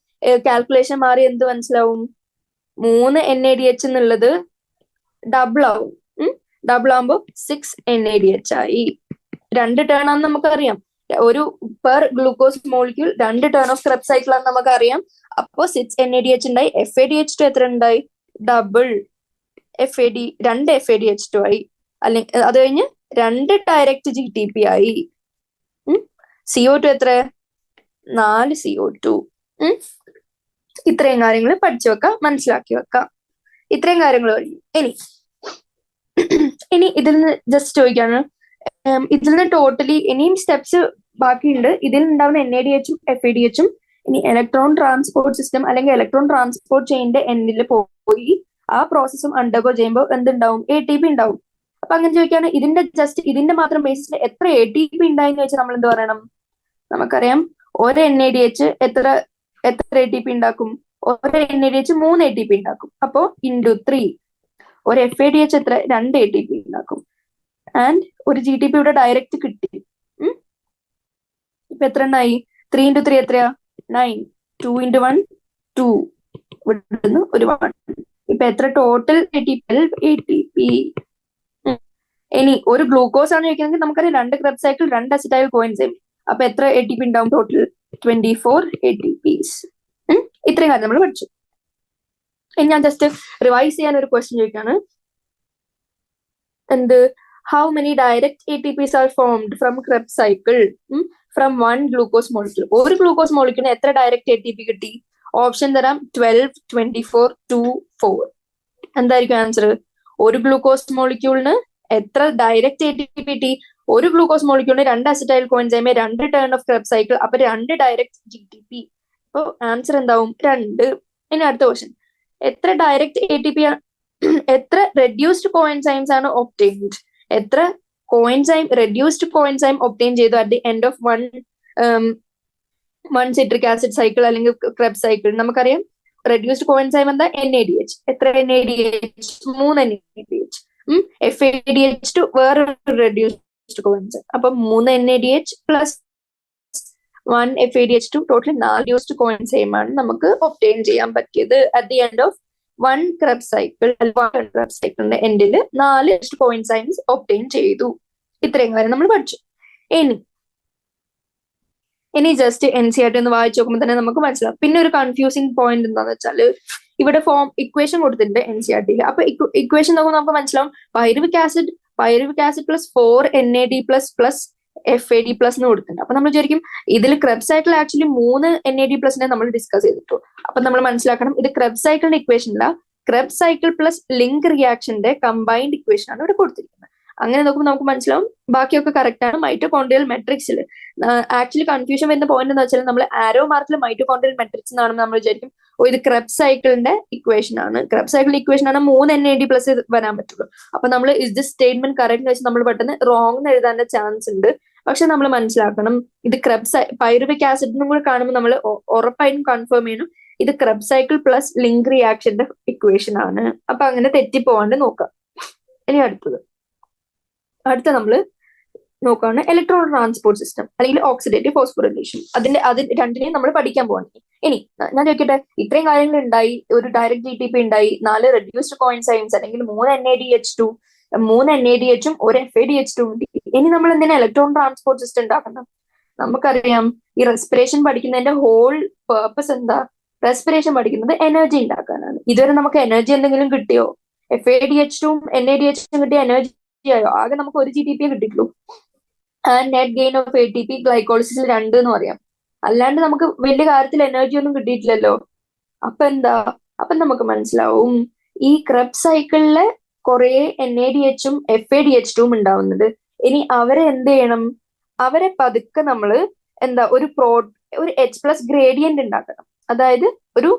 കാൽക്കുലേഷൻ മാറി എന്ത് മനസ്സിലാവും? 3 NADH എന്നുള്ളത് ഡബിൾ ആവും. ഡബിൾ ആവുമ്പോൾ 6 NADH ആയി. 2 ടേൺ ആണെന്ന് നമുക്കറിയാം. ഒരു per glucose molecule 2 turn of Krebs cycle ആണെന്ന് നമുക്കറിയാം. അപ്പോ 6 NADH ഉണ്ടായി. FADH2 എത്ര ഉണ്ടായി? ഡബിൾ 2 FADH2 ആയി. അല്ലെങ്കിൽ അത് കഴിഞ്ഞ് 2 ഡയറക്റ്റ് GTP ആയി. CO2 എത്ര? 4 CO2. ഇത്രയും കാര്യങ്ങൾ പഠിച്ചു വെക്കാം, മനസ്സിലാക്കി വെക്കാം. ഇത്രയും കാര്യങ്ങൾ കഴിഞ്ഞു. ഇനി ഇതിൽ നിന്ന് ജസ്റ്റ് ചോദിക്കാണ്, ഇതിൽ നിന്ന് ടോട്ടലി ഇനിയും സ്റ്റെപ്സ് ബാക്കിയുണ്ട്. ഇതിൽ ഉണ്ടാവുന്ന NADH ഉം FADH ഉം ഇനി ഇലക്ട്രോൺ ട്രാൻസ്പോർട്ട് സിസ്റ്റം അല്ലെങ്കിൽ ഇലക്ട്രോൺ ട്രാൻസ്പോർട്ട് ചെയിനിന്റെ എൻഡിൽ പോയി ആ പ്രോസസ്സും അണ്ടർഗോ ചെയ്യുമ്പോൾ എന്തുണ്ടാവും? ATP ഉണ്ടാവും. അപ്പൊ അങ്ങനെ ചോദിക്കാണ്, ഇതിന്റെ മാത്രം ബേസിസിൽ എത്ര ATP ഉണ്ടായെന്ന് വെച്ചാൽ നമ്മൾ എന്ത് പറയണം? നമുക്കറിയാം ഒരു NADH എത്ര ATP ഉണ്ടാക്കും? ഒരു NADH 3 ATP ഉണ്ടാക്കും. അപ്പോ × 3. ഒരു FADH എത്ര? 2 ATP ഉണ്ടാക്കും. ആൻഡ് ഒരു GTP ഇവിടെ ഡയറക്റ്റ് കിട്ടി. ഇപ്പൊ എത്ര എണ്ണായി? 3 × 3 എത്രയാ? 9. 2 × 1 2. ഇവിടുന്ന് ഒരു 1. ഇപ്പൊ എത്ര ടോട്ടൽ ATP? ഇനി ഒരു ഗ്ലൂക്കോസ് ആണ് ചോദിക്കുന്നത്, നമുക്കറിയാം 2 ക്രബ് സൈക്കിൾ 2 അസിറ്റൈൽ കോഎൻസൈം. അപ്പൊ എത്ര ATP ഉണ്ടാവും ടോട്ടൽ? 24 ATPs. ഇത്രയും കാര്യം നമ്മൾ പഠിച്ചു. ഇനി ഞാൻ ജസ്റ്റ് റിവൈസ് ചെയ്യാൻ ഒരു ക്വസ്റ്റ്യൻ ചോദിക്കാണ്. എന്ത്? How many direct ATPs are formed from Krebs cycle from 1 glucose molecule? ഒരു ഗ്ലൂക്കോസ് മോളിക്യൂളിന് എത്ര ഡയറക്റ്റ് ATP കിട്ടി? ഓപ്ഷൻ തരാം: 12, 24, 2, 4. എന്തായിരിക്കും ആൻസർ? ഒരു ഗ്ലൂക്കോസ് മോളിക്യൂളിന് എത്ര ഡയറക്റ്റ് ATP കിട്ടി? ഒരു ഗ്ലൂക്കോസ് മോളിക്യൂളിന് 2 acetyl coenzyme, 2 turn of Krebs cycle, അപ്പൊ 2 ഡയറക്റ്റ് GTP. അപ്പൊ ആൻസർ എന്താവും? 2. ഇനി അടുത്ത ക്വസ്റ്റ്യൻ, എത്ര ഡയറക്റ്റ് ATP, എത്ര റെഡ്യൂസ്ഡ് കോഎൻസൈംസ് ആണ് ഒബ്റ്റെയിൻഡ്? എത്ര റെഡ്യൂസ്ഡ് കോഎൻസൈം ഒബ്റ്റെയിൻ ചെയ്തു at the end of 1 citric acid cycle അല്ലെങ്കിൽ ക്രബ് സൈക്കിൾ? നമുക്കറിയാം റെഡ്യൂസ്ഡ് കോഎൻസൈം എന്താ? NADH. എത്ര NADH? 3 NADH. FADH2 വേറൊരു റെഡ്യൂസ്ഡ് കോഎൻസൈം. അപ്പൊ 3 NADH plus 1 FADH2 total 4 reduced coenzyme ആണ് നമുക്ക് ഒബ്റ്റെയിൻ ചെയ്യാൻ പറ്റിയത്. At the end of 1 Krebs cycle Krebs cycle എൻഡിൽ 4 reduced coenzymes ഒബ്റ്റെയിൻ ചെയ്തു. ഇത്രയും കാര്യം നമ്മൾ പഠിച്ചു. ഇനി ജസ്റ്റ് NCERT ഒന്ന് വായിച്ചു നോക്കുമ്പോൾ തന്നെ നമുക്ക് മനസ്സിലാവും. പിന്നെ ഒരു കൺഫ്യൂസിങ് പോയിന്റ് എന്താണെന്ന് വെച്ചാൽ ഇവിടെ ഇക്വേഷൻ കൊടുത്തിട്ടുണ്ട് NCERT-യിൽ. അപ്പൊ ഇക്വേഷൻ നോക്കുമ്പോൾ നമുക്ക് മനസ്സിലാവും pyruvic acid plus 4 NAD plus FAD plus എന്ന് കൊടുത്തിട്ടുണ്ട്. അപ്പൊ നമ്മൾ വിചാരിക്കും ഇതിൽ Krebs cycle ആക്ച്വലി 3 NAD പ്ലസിനെ നമ്മൾ ഡിസ്കസ് ചെയ്തിട്ടു. അപ്പൊ നമ്മൾ മനസ്സിലാക്കണം ഇത് Krebs cycle ഇക്വേഷൻ അല്ല, Krebs cycle പ്ലസ് ലിങ്ക് റിയാക്ഷന്റെ കമ്പൈൻഡ് ഇക്വേഷൻ ആണ് ഇവിടെ കൊടുത്തിരിക്കുന്നത്. അങ്ങനെ നോക്കുമ്പോൾ നമുക്ക് മനസ്സിലാവും ബാക്കിയൊക്കെ കറക്റ്റ് ആണ്. മൈറ്റോകോൺഡ്രിയൽ മെട്രിക്സിൽ ആക്ച്വലി കൺഫ്യൂഷൻ വരുന്ന പോയിന്റ് എന്ന് വെച്ചാൽ നമ്മൾ ആരോ മാർക്കിൽ മൈറ്റോകോൺഡ്രിയൽ മെട്രിക്സ് എന്നാണെന്ന് നമ്മൾ വിചാരിക്കും ഇത് Krebs cycle ഇക്വേഷൻ ആണ്. Krebs cycle ഇക്വേഷൻ ആണ് 3 NAD പ്ലസ് വരാൻ പറ്റുള്ളൂ. അപ്പൊ നമ്മൾ ഇസ് ദിസ് സ്റ്റേറ്റ്മെന്റ് കറക്റ്റ് എന്ന് വെച്ചാൽ നമ്മൾ പെട്ടെന്ന് റോങ് എന്ന് എഴുതാൻ ചാൻസ് ഉണ്ട്. പക്ഷെ നമ്മൾ മനസ്സിലാക്കണം ഇത് പൈറുവിക് ആസിഡിനും കൂടെ കാണുമ്പോൾ നമ്മൾ ഉറപ്പായിട്ടും കൺഫേം ചെയ്യണം ഇത് Krebs cycle പ്ലസ് ലിങ്ക് റിയാക്ഷന്റെ ഇക്വേഷൻ ആണ്. അപ്പൊ അങ്ങനെ തെറ്റിപ്പോവാണ്ട് നോക്കാം. ഇനി അടുത്ത നമ്മൾ നോക്കുകയാണ് ഇലക്ട്രോൺ ട്രാൻസ്പോർട്ട് സിസ്റ്റം അല്ലെങ്കിൽ ഓക്സിഡേറ്റീവ് ഫോസ്ഫോറിലേഷൻ. അത് രണ്ടിനെയും നമ്മൾ പഠിക്കാൻ പോവാണ്. ഇനി ഞാൻ ചോദിക്കട്ടെ, ഇത്രയും കാര്യങ്ങൾ ഉണ്ടായി, ഒരു ഡയറക്റ്റ് GTP ഉണ്ടായി, 4 റെഡ്യൂസ്ഡ് കോഎൻസൈംസ് അല്ലെങ്കിൽ 3 NADH2 3 NADH-ഉം ഒരു FADH2 ഉണ്ട്. ഇനി നമ്മൾ എന്തിനാ ഇലക്ട്രോൺ ട്രാൻസ്പോർട്ട് സിസ്റ്റം ഉണ്ടാക്കണം? നമുക്കറിയാം ഈ റെസ്പിറേഷൻ പഠിക്കുന്നതിന്റെ ഹോൾ പേർപ്പസ് എന്താ? റെസ്പിറേഷൻ പഠിക്കുന്നത് എനർജി ഉണ്ടാക്കാനാണ്. ഇതുവരെ നമുക്ക് എനർജി എന്തെങ്കിലും കിട്ടിയോ? FADH2ഉം NADH-ഉം കിട്ടിയ എനർജി ആയോ? ആകെ നമുക്ക് ഒരു GTP കിട്ടിയിട്ടുള്ളൂ. നെറ്റ് ഗെയിൻ ഓഫ് ATP ഗ്ലൈക്കോളിസിസിൽ 2 എന്ന് പറയാം. അല്ലാണ്ട് നമുക്ക് വലിയ കാര്യത്തിൽ എനർജി ഒന്നും കിട്ടിയിട്ടില്ലല്ലോ. അപ്പൊ നമുക്ക് മനസ്സിലാവും ഈ Krebs cycle-ലെ കുറെ NADH-ഉം FADH2ഉം ഉണ്ടാവുന്നത്. ഇനി അവരെ എന്ത് ചെയ്യണം? അവരെ പതുക്കെ നമ്മൾ ഒരു H+ ഗ്രേഡിയന്റ് ഉണ്ടാക്കണം. അതായത് ഒരു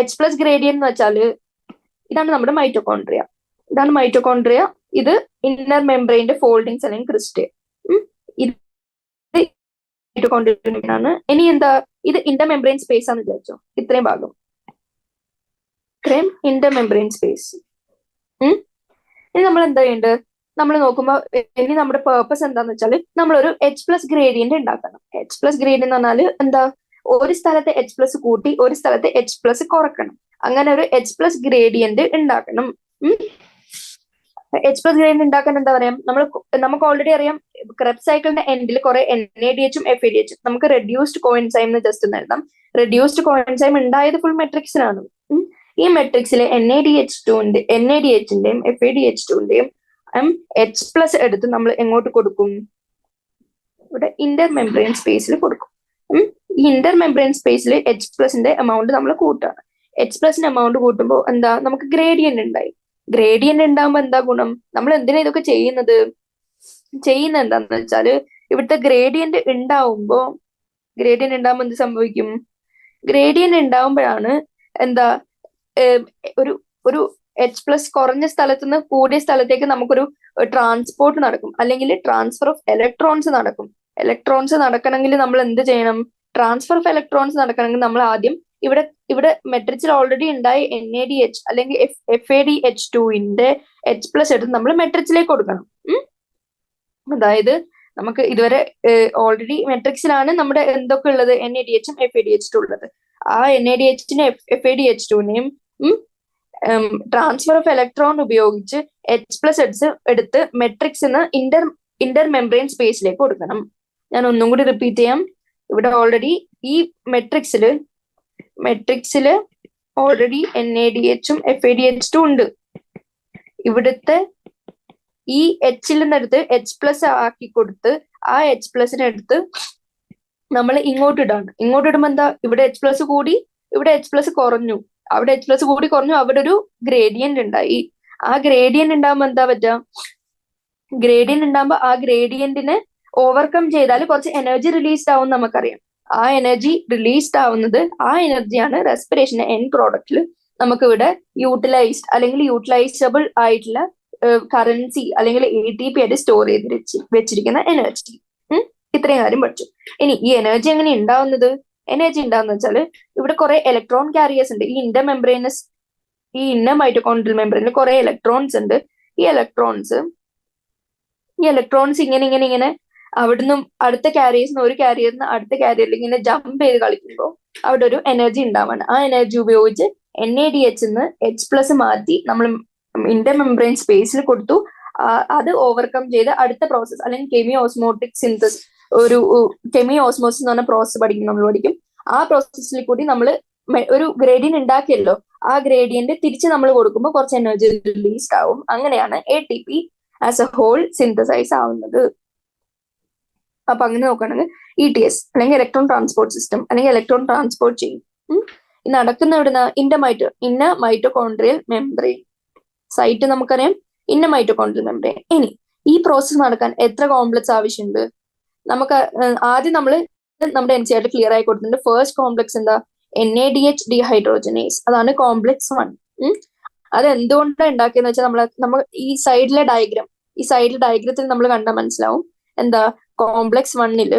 H+ ഗ്രേഡിയന്റ് എന്ന് വെച്ചാൽ ഇതാണ് നമ്മുടെ മൈറ്റോകോൺഡ്രിയ. ഇത് ഇന്നർ മെംബ്രെയിന്റെ ഫോൾഡിങ്സ് അല്ലെങ്കിൽ ക്രിസ്റ്റേ. ഇത് മൈറ്റോകോൺഡ്രിയ. ഇനി ഇത് ഇന്റർ മെംബ്രെയിൻ സ്പേസ് ആണെന്ന് വിചാരിച്ചോ. ഇത്രയും ഭാഗം ഇന്റർ മെംബ്രെയിൻ സ്പേസ്. ഇനി നമ്മൾ എന്താ ചെയ്യേണ്ടത്? നമ്മൾ നോക്കുമ്പോൾ ഇനി നമ്മുടെ പേർപ്പസ് എന്താന്ന് വെച്ചാൽ നമ്മളൊരു H+ ഗ്രേഡിയന്റ് ഉണ്ടാക്കണം. H+ ഗ്രേഡിയന്റ് എന്ന് പറഞ്ഞാൽ ഒരു സ്ഥലത്തെ H+ കൂട്ടി ഒരു സ്ഥലത്തെ H+ കുറക്കണം. അങ്ങനെ ഒരു H+ ഗ്രേഡിയന്റ് ഉണ്ടാക്കണം. H+ ഗ്രേഡിയന്റ് ഉണ്ടാക്കാൻ എന്താ പറയാം? നമുക്ക് ഓൾറെഡി അറിയാം Krebs cycle-ന്റെ എൻഡിൽ കുറെ NADH-ഉം FADH-ഉം നമുക്ക് റെഡ്യൂസ്ഡ് കോഎൻസൈം എന്ന് ജസ്റ്റ് ഒന്ന് എഴുതാം. റെഡ്യൂസ്ഡ് കോഎൻസൈം ഉണ്ടായത് ഫുൾ മെട്രിക്സിലാണ്. ഈ മെട്രിക്സിലെ NADH-ന്റെയും FADH2-ന്റെയും H+ എടുത്ത് നമ്മൾ എങ്ങോട്ട് കൊടുക്കും? ഇവിടെ ഇന്റർ മെംബ്രെയിൻ സ്പേസിൽ കൊടുക്കും. ഈ ഇന്റർ മെംബ്രെയിൻ സ്പേസിൽ H+ന്റെ എമൗണ്ട് നമ്മൾ കൂട്ടാണ്. H+ന്റെ എമൗണ്ട് കൂട്ടുമ്പോൾ നമുക്ക് ഗ്രേഡിയന്റ് ഉണ്ടായി. ഗ്രേഡിയന്റ് ഉണ്ടാകുമ്പോൾ എന്താ ഗുണം? നമ്മൾ എന്തിനാ ഇതൊക്കെ ചെയ്യുന്നത് എന്താന്ന് വെച്ചാല് ഇവിടുത്തെ ഗ്രേഡിയന്റ് ഉണ്ടാവുമ്പോ എന്ത് സംഭവിക്കും? ഗ്രേഡിയന്റ് ഉണ്ടാവുമ്പോഴാണ് ഒരു H+ കുറഞ്ഞ സ്ഥലത്തുനിന്ന് കൂടിയ സ്ഥലത്തേക്ക് നമുക്കൊരു ട്രാൻസ്പോർട്ട് നടക്കും, അല്ലെങ്കിൽ ട്രാൻസ്ഫർ ഓഫ് ഇലക്ട്രോൺസ് നടക്കും. ഇലക്ട്രോൺസ് നടക്കണമെങ്കിൽ നമ്മൾ എന്ത് ചെയ്യണം? ട്രാൻസ്ഫർ ഓഫ് ഇലക്ട്രോൺസ് നടക്കണമെങ്കിൽ നമ്മൾ ആദ്യം ഇവിടെ മെട്രിക്സിൽ ഓൾറെഡി ഉണ്ടായ NADH അല്ലെങ്കിൽ FADH2-ന്റെ H+ എടുത്ത് നമ്മൾ മെട്രിക്സിലേക്ക് കൊടുക്കണം. അതായത് നമുക്ക് ഇതുവരെ ഓൾറെഡി മെട്രിക്സിലാണ് നമ്മുടെ എന്തൊക്കെ ഉള്ളത്? NADH-ഉം FADH2 ഉള്ളത്. ആ NADH-നെ FADH2-നെയും ട്രാൻസ്ഫർ ഓഫ് ഇലക്ട്രോൺ ഉപയോഗിച്ച് H+ എടുത്ത് മെട്രിക്സിന്ന് ഇന്റർ മെംബ്രെയിൻ സ്പേസിലേക്ക് കൊടുക്കണം. ഞാൻ ഒന്നും കൂടി റിപ്പീറ്റ് ചെയ്യാം. ഇവിടെ ഓൾറെഡി ഈ മെട്രിക്സില് ഓൾറെഡി NADH-ഉം FADH2 ഉണ്ട്. ഇവിടുത്തെ ഈ H-ൽ നിന്നെടുത്ത് H+ ആക്കി കൊടുത്ത് ആ H+നെ എടുത്ത് നമ്മൾ ഇങ്ങോട്ട് ഇടുമ്പോ എന്താ? ഇവിടെ H+ കൂടി, ഇവിടെ H+ കുറഞ്ഞു, അവിടെ H+ കൂടി കുറഞ്ഞു, അവിടെ ഒരു ഗ്രേഡിയന്റ് ഉണ്ടായി. ആ ഗ്രേഡിയന്റ് ഉണ്ടാകുമ്പോ എന്താ പറ്റുക? ഗ്രേഡിയന്റ് ഉണ്ടാകുമ്പോ ആ ഗ്രേഡിയന്റിനെ ഓവർകം ചെയ്താൽ കുറച്ച് എനർജി റിലീസ്ഡ് ആവും നമുക്കറിയാം. ആ എനർജി റിലീസ്ഡ് ആവുന്നത് ആ എനർജിയാണ് റെസ്പിറേഷന്റെ എൻഡ് പ്രോഡക്റ്റിൽ നമുക്ക് ഇവിടെ യൂട്ടിലൈസ്ഡ് അല്ലെങ്കിൽ യൂട്ടിലൈസബിൾ ആയിട്ടുള്ള കറൻസി അല്ലെങ്കിൽ ATP ആയിട്ട് സ്റ്റോർ ചെയ്ത് വെച്ചിരിക്കുന്ന എനർജി. ഇത്രയും കാര്യം പഠിച്ചു. ഇനി ഈ എനർജി എങ്ങനെ ഉണ്ടാവുന്നത്? എനർജി ഉണ്ടാവുന്ന വെച്ചാൽ ഇവിടെ കുറെ ഇലക്ട്രോൺ കാരിയേഴ്സ് ഉണ്ട്. ഈ ഇന്നർ മൈറ്റോകോൺഡ്രിയൽ മെംബ്രെയിനിൽ കുറെ ഇലക്ട്രോൺസ് ഉണ്ട്. ഈ ഇലക്ട്രോൺസ് ഇങ്ങനെ അവിടുന്ന് അടുത്ത കാരിയേഴ്സിന് ഒരു കാരിയറിന് അടുത്ത കാരിയറിൽ ഇങ്ങനെ ജമ്പ് ചെയ്ത് കളിക്കുമ്പോൾ അവിടെ ഒരു എനർജി ഉണ്ടാവാണ്. ആ എനർജി ഉപയോഗിച്ച് NADH H+ മാറ്റി നമ്മൾ ഇന്റർ മെംബ്രെയിൻ സ്പേസിൽ കൊടുത്തു. അത് ഓവർകം ചെയ്ത് അടുത്ത പ്രോസസ് അല്ലെങ്കിൽ കെമിയോ ഓസ്മോട്ടിക് സിന്തസിസ്, ഒരു കെമിയോ ഓസ്മോസിസ് എന്ന് പറഞ്ഞ പ്രോസസ് നമ്മൾ പഠിക്കും. ആ പ്രോസസ്സിൽ കൂടി നമ്മൾ ഒരു ഗ്രേഡിയന്റ് ഉണ്ടാക്കിയല്ലോ, ആ ഗ്രേഡിയന്റ് തിരിച്ച് നമ്മൾ കൊടുക്കുമ്പോൾ കുറച്ച് എനർജി റിലീസ്ഡ് ആവും. അങ്ങനെയാണ് ATP as a whole synthesize ആവുന്നത്. അപ്പൊ അങ്ങനെ നോക്കുകയാണെങ്കിൽ ETS അല്ലെങ്കിൽ ഇലക്ട്രോൺ ട്രാൻസ്പോർട്ട് സിസ്റ്റം അല്ലെങ്കിൽ ഇലക്ട്രോൺ ട്രാൻസ്പോർട്ട് ചെയിൻ നടക്കുന്ന എവിടുന്ന ഇന്ന മൈറ്റോകോൺഡ്രിയൽ മെംബ്രെയിൻ സൈറ്റ് നമുക്കറിയാം, ഇന്ന മൈറ്റോകോൺഡ്രിയൽ മെംബ്രെയിൻ. ഇനി ഈ പ്രോസസ്സ് നടക്കാൻ എത്ര കോംപ്ലക്സ് ആവശ്യമുണ്ട്? നമുക്ക് ആദ്യം നമ്മൾ നമ്മുടെ NCERT ക്ലിയർ ആയി കൊടുത്തിട്ടുണ്ട്. ഫസ്റ്റ് കോംപ്ലക്സ് എന്താ? NADH dehydrogenase. അതാണ് കോംപ്ലക്സ് 1. അത് എന്തുകൊണ്ടാണ് ഉണ്ടാക്കിയെന്ന് വെച്ചാൽ നമ്മൾ ഈ സൈഡിലെ ഡയഗ്രത്തിൽ നമ്മൾ കണ്ടാൽ മനസ്സിലാവും. എന്താ? കോംപ്ലക്സ് 1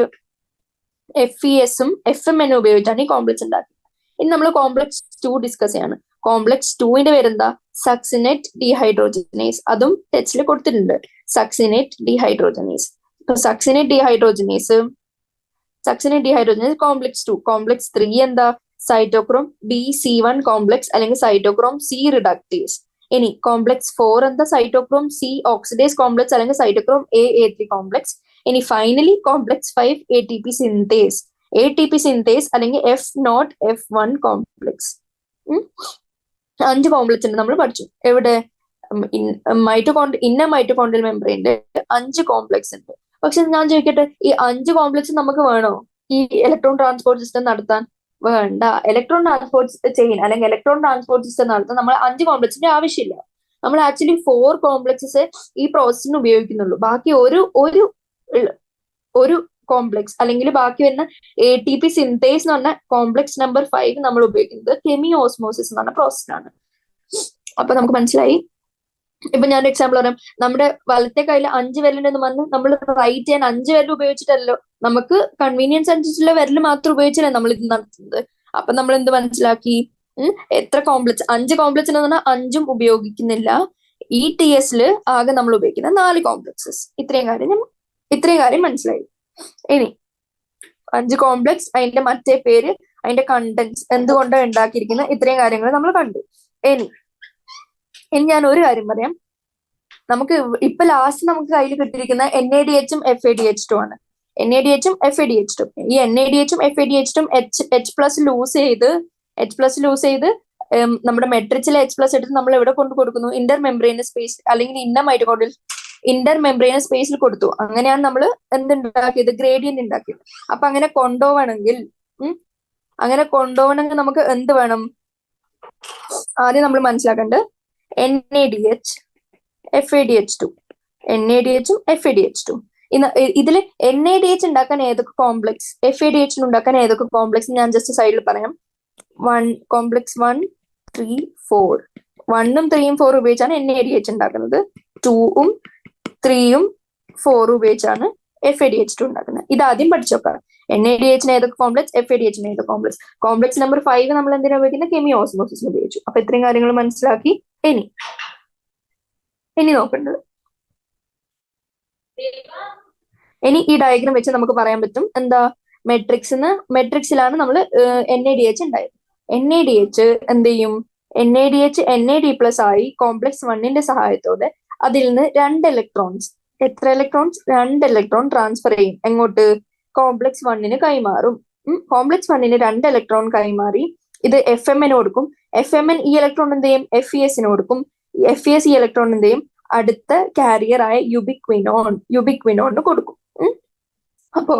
FES FMN ഉപയോഗിച്ചാണ് ഈ കോംപ്ലക്സ് ഉണ്ടാക്കിയത്. ഇനി നമ്മൾ കോംപ്ലക്സ് 2 ഡിസ്കസ് ചെയ്യാണ്. കോംപ്ലക്സ് 2 പേരെന്താ? Succinate dehydrogenase. അതും ടെക്സ്റ്റിൽ കൊടുത്തിട്ടുണ്ട്, succinate dehydrogenase. Succinate dehydrogenase complex 2. Complex 3 എന്താ? സൈറ്റോക്രോം BC1 കോംപ്ലക്സ് അല്ലെങ്കിൽ സൈറ്റോക്രോം C റിഡക്ടേസ്. ഇനി കോംപ്ലക്സ് 4 എന്താ? സൈറ്റോക്രോം C ഓക്സിഡേസ് കോംപ്ലക്സ് അല്ലെങ്കിൽ സൈറ്റോക്രോം A3 കോംപ്ലക്സ്. ഇനി ഫൈനലി കോംപ്ലക്സ് 5 ATP സിന്തേസ് അല്ലെങ്കിൽ F0 F1 കോംപ്ലക്സ്. 5 കോംപ്ലക്സ് ഉണ്ട് നമ്മൾ പഠിച്ചു. എവിടെ? ഇന്ന മൈറ്റോകോൺഡ്രിയൽ മെംബ്രെയിനിൽ 5 കോംപ്ലക്സ് ഉണ്ട്. പക്ഷെ ഞാൻ ചോദിക്കട്ടെ, ഈ 5 കോംപ്ലക്സ് നമുക്ക് വേണോ ഈ ഇലക്ട്രോൺ ട്രാൻസ്പോർട്ട് സിസ്റ്റം നടത്താൻ? വേണ്ട. ഇലക്ട്രോൺ ട്രാൻസ്പോർട്ട് ചെയിൻ അല്ലെങ്കിൽ ഇലക്ട്രോൺ ട്രാൻസ്പോർട്ട് സിസ്റ്റം നടത്താൻ നമ്മൾ 5 കോംപ്ലക്സിന്റെ ആവശ്യമില്ല. നമ്മൾ ആക്ച്വലി 4 കോംപ്ലക്സസ് ഈ പ്രോസസ്സിന് ഉപയോഗിക്കുന്നുള്ളൂ. ബാക്കി ഒരു കോംപ്ലക്സ് അല്ലെങ്കിൽ ബാക്കി വരുന്ന ATP സിന്തേസ് എന്ന് പറഞ്ഞ കോംപ്ലക്സ് നമ്പർ 5 നമ്മൾ ഉപയോഗിക്കുന്നത് കെമിയോ ഓസ്മോസിസ് എന്ന് പറഞ്ഞ പ്രോസസ്സിനാണ്. അപ്പൊ നമുക്ക് മനസ്സിലായി. ഇപ്പൊ ഞാൻ ഒരു എക്സാമ്പിൾ പറയാം. നമ്മുടെ വലത്തെ കയ്യിൽ 5 വിരലുണ്ടെന്ന് പറഞ്ഞ് നമ്മൾ റൈറ്റ് ചെയ്യാൻ 5 വിരൽ ഉപയോഗിച്ചിട്ടല്ലോ, നമുക്ക് കൺവീനിയൻസ് അനുസരിച്ചുള്ള വിരൽ മാത്രം ഉപയോഗിച്ചല്ലേ നമ്മൾ ഇത് നടത്തുന്നത്. അപ്പൊ നമ്മൾ എന്ത് മനസ്സിലാക്കി? എത്ര കോംപ്ലക്സ്? 5 കോംപ്ലക്സ് എന്ന് പറഞ്ഞാൽ 5ഉം ഉപയോഗിക്കുന്നില്ല. ETS ആകെ നമ്മൾ ഉപയോഗിക്കുന്ന 4 കോംപ്ലക്സസ്. ഇത്രയും കാര്യം മനസ്സിലായി. ഇനി 5 കോംപ്ലക്സ്, അതിന്റെ മറ്റേ പേര്, അതിന്റെ കണ്ടന്റ്സ്, എന്തുകൊണ്ടാണ് ഉണ്ടാക്കിയിരിക്കുന്നത്, ഇത്രയും കാര്യങ്ങൾ നമ്മൾ കണ്ടു. ഇനി ഞാൻ ഒരു കാര്യം പറയാം. നമുക്ക് ഇപ്പൊ ലാസ്റ്റ് നമുക്ക് കയ്യിൽ കിട്ടിയിരിക്കുന്ന NADH FADH2 ആണ്. NADH FADH2. ഈ NADH FADH2 H+ ലൂസ് ചെയ്ത് നമ്മുടെ മെട്രിക്സിലെ H+ എടുത്ത് നമ്മൾ എവിടെ കൊണ്ട് കൊടുക്കുന്നു? ഇന്റർ മെംബ്രെയിനസ് സ്പേസ് അല്ലെങ്കിൽ ഇന്റർ മെംബ്രെയിനസ് സ്പേസിൽ കൊടുത്തു. അങ്ങനെയാണ് നമ്മൾ എന്തുണ്ടാക്കിയത്? ഗ്രേഡിയന്റ് ഉണ്ടാക്കിയത്. അപ്പൊ അങ്ങനെ കൊണ്ടുപോകണമെങ്കിൽ നമുക്ക് എന്ത് വേണം? ആദ്യം നമ്മൾ മനസ്സിലാക്കേണ്ടത് NADH FADH2. NADH FADH2. ഇതില് NADH ഉണ്ടാക്കാൻ ഏതൊക്കെ കോംപ്ലക്സ്, FADH ഉണ്ടാക്കാൻ ഏതൊക്കെ കോംപ്ലക്സ് ഞാൻ ജസ്റ്റ് സൈഡിൽ പറയാം. കോംപ്ലക്സ് 1, 3, 4. 1ഉം 3ഉം 4 ഉപയോഗിച്ചാണ് NADH ഉണ്ടാക്കുന്നത്. 2ഉം 3ഉം 4 ഉപയോഗിച്ചാണ് FADH2 ഉണ്ടാക്കുന്നത്. ഇത് ആദ്യം പഠിച്ചോക്കാം. NADH ഏതൊക്കെ കോംപ്ലക്സ്, FADH ഏതൊക്കെ കോംപ്ലക്സ്. കോംപ്ലക്സ് നമ്പർ 5 നമ്മൾ എന്തിനാ ഉപയോഗിക്കുന്നത്? കെമിയോ ഓസ്മോസിസിന് ഉപയോഗിച്ചു. അപ്പൊ ഇത്രയും കാര്യങ്ങൾ മനസ്സിലാക്കി. ഇനി നോക്കേണ്ടത്, ഇനി ഈ ഡയഗ്രം വെച്ച് നമുക്ക് പറയാൻ പറ്റും എന്താ? മെട്രിക്സിലാണ് നമ്മൾ NADH ഉണ്ടായത്. NADH എന്ത് ചെയ്യും? NADH NAD+ ആയി കോംപ്ലക്സ് 1ന്റെ സഹായത്തോടെ അതിൽ നിന്ന് 2 ഇലക്ട്രോൺസ്, എത്ര ഇലക്ട്രോൺസ്? 2 ഇലക്ട്രോൺ ട്രാൻസ്ഫർ ചെയ്യും. എങ്ങോട്ട്? കോംപ്ലക്സ് 1ന് കൈമാറും. കോംപ്ലക്സ് 1ന് 2 ഇലക്ട്രോൺ കൈമാറി ഇത് FMN കൊടുക്കും. FMN ഈ ഇലക്ട്രോൺ എന്ത് ചെയ്യും? FESന് കൊടുക്കും. FES ഈ ഇലക്ട്രോൺ എന്ത് ചെയ്യും? അടുത്ത കാരിയർ ആയ യുബിക്വിനോണിന് കൊടുക്കും. അപ്പോ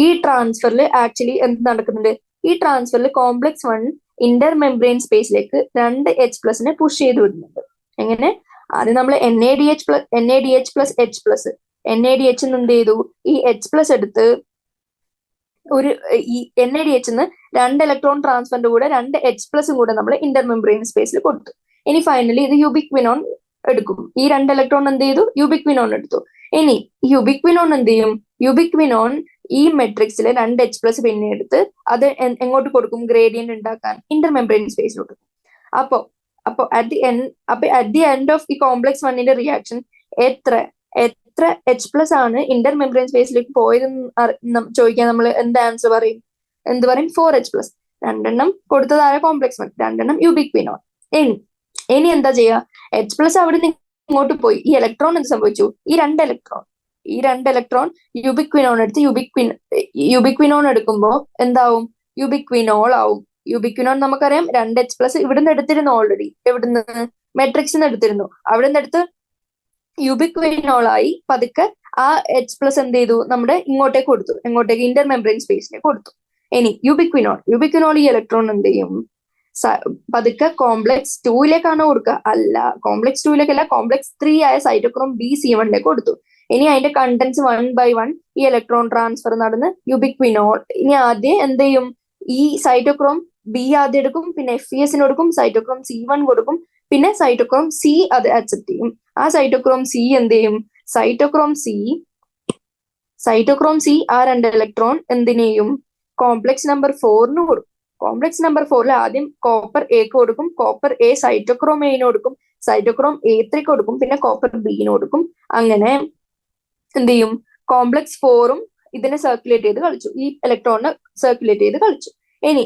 ഈ ട്രാൻസ്ഫറിൽ ആക്ച്വലി എന്ത് നടക്കുന്നുണ്ട്? ഈ ട്രാൻസ്ഫറിൽ കോംപ്ലക്സ് 1 ഇന്റർ മെംബ്രെയിൻ സ്പേസിലേക്ക് 2 H+ പുഷ് ചെയ്ത് വിടുന്നുണ്ട്. എങ്ങനെ? ആദ്യം നമ്മൾ NADH plus H+. NADH എന്ത് ചെയ്തു? ഈ H+ എടുത്ത് ഈ NADH 2 ഇലക്ട്രോൺ ട്രാൻസ്ഫറിന്റെ കൂടെ 2 H+ കൂടെ നമ്മൾ ഇന്റർ മെംബ്രെയിൻ സ്പേസിൽ കൊടുത്തു. ഇനി ഫൈനലി ഇത് യുബിക്വിനോൺ എടുക്കും. ഈ 2 ഇലക്ട്രോൺ എന്ത് ചെയ്തു? യുബിക്വിനോൺ എടുത്തു. ഇനി യുബിക്വിനോൺ എന്ത് ചെയ്യും? യുബിക്വിനോൺ ഈ മെട്രിക്സിലെ 2 H+ പിന്നെ എടുത്ത് അത് എങ്ങോട്ട് കൊടുക്കും? ഗ്രേഡിയന്റ് ഉണ്ടാക്കാൻ ഇന്റർ മെംബ്രെയിൻ സ്പേസിലോട്ട്. അപ്പൊ അറ്റ് ദി എൻഡ് ഓഫ് ഈ കോംപ്ലക്സ് 1ന്റെ റിയാക്ഷൻ എത്ര എത്ര H+ ആണ് ഇന്റർ മെംബ്രെയിൻ സ്പേസിലേക്ക് പോയതെന്ന് ചോദിക്കാൻ നമ്മൾ എന്ത് ആൻസർ പറയും? എന്ത് പറയും? 4H+. രണ്ടെണ്ണം കൊടുത്തത് ആരെ? കോംപ്ലക്സ് 1, രണ്ടെണ്ണം യൂബിക്വിനോൺ. ഇനി എന്താ ചെയ്യുക? H+ അവിടെ നിന്ന് ഇങ്ങോട്ട് പോയി. ഈ ഇലക്ട്രോൺ എന്ത് സംഭവിച്ചു? ഈ രണ്ട് ഇലക്ട്രോൺ യൂബിക്വിനോൺ എടുത്ത് യൂബിക്വിനോൺ എടുക്കുമ്പോ എന്താവും? യൂബിക്വിനോൾ ആവും. യൂബിക്വിനോൺ നമുക്കറിയാം 2H+ ഇവിടുന്ന് എടുത്തിരുന്നു ഓൾറെഡി. എവിടുന്ന്? മെട്രിക്സിൽ നിന്ന് എടുത്തിരുന്നു. അവിടെ നിന്ന് എടുത്ത് യൂബിക്വിനോളായി പതുക്കെ ആ H+ എന്ത് ചെയ്തു? നമ്മുടെ ഇങ്ങോട്ടേക്ക് കൊടുത്തു. എങ്ങോട്ടേക്ക്? ഇന്റർ മെംബ്രെയിൻ സ്പേസിലേക്ക് കൊടുത്തു. ഇനി യൂബിക്വിനോൾ ഈ ഇലക്ട്രോൺ എന്ത് ചെയ്യും? പതുക്കെ കോംപ്ലക്സ് 2ലേക്കാണോ കൊടുക്കുക? അല്ല, കോംപ്ലക്സ് 2ലേക്കല്ല, കോംപ്ലക്സ് 3 ആയ സൈറ്റോക്രോം BC1 കൊടുത്തു. ഇനി അതിന്റെ കണ്ടന്റ്സ് 1 by 1 ഈ ഇലക്ട്രോൺ ട്രാൻസ്ഫർ നടന്ന് യൂബിക്വിനോൾ. ഇനി ആദ്യം എന്ത് ചെയ്യും? ഈ സൈറ്റോക്രോം B ആദ്യം എടുക്കും, പിന്നെ FeS കൊടുക്കും, സൈറ്റോക്രോം C1 കൊടുക്കും, പിന്നെ സൈറ്റോക്രോം C അത് അക്സെപ്റ്റ് ചെയ്യും. ആ സൈറ്റോക്രോം C എന്ത് ചെയ്യും? സൈറ്റോക്രോം C ആ രണ്ട് ഇലക്ട്രോൺ എന്തിനേയും? കോംപ്ലക്സ് നമ്പർ 4 കൊടുക്കും. കോംപ്ലക്സ് നമ്പർ 4 ആദ്യം കോപ്പർ എക്ക് കൊടുക്കും, കോപ്പർ എ സൈറ്റോക്രോം എന് കൊടുക്കും, സൈറ്റോക്രോം A3 കൊടുക്കും, പിന്നെ കോപ്പർ ബിന് കൊടുക്കും. അങ്ങനെ എന്ത് ചെയ്യും? കോംപ്ലക്സ് 4ഉം ഇതിനെ സർക്കുലേറ്റ് ചെയ്ത് കളിച്ചു, ഈ ഇലക്ട്രോണിനെ സർക്കുലേറ്റ് ചെയ്ത് കളിച്ചു. ഇനി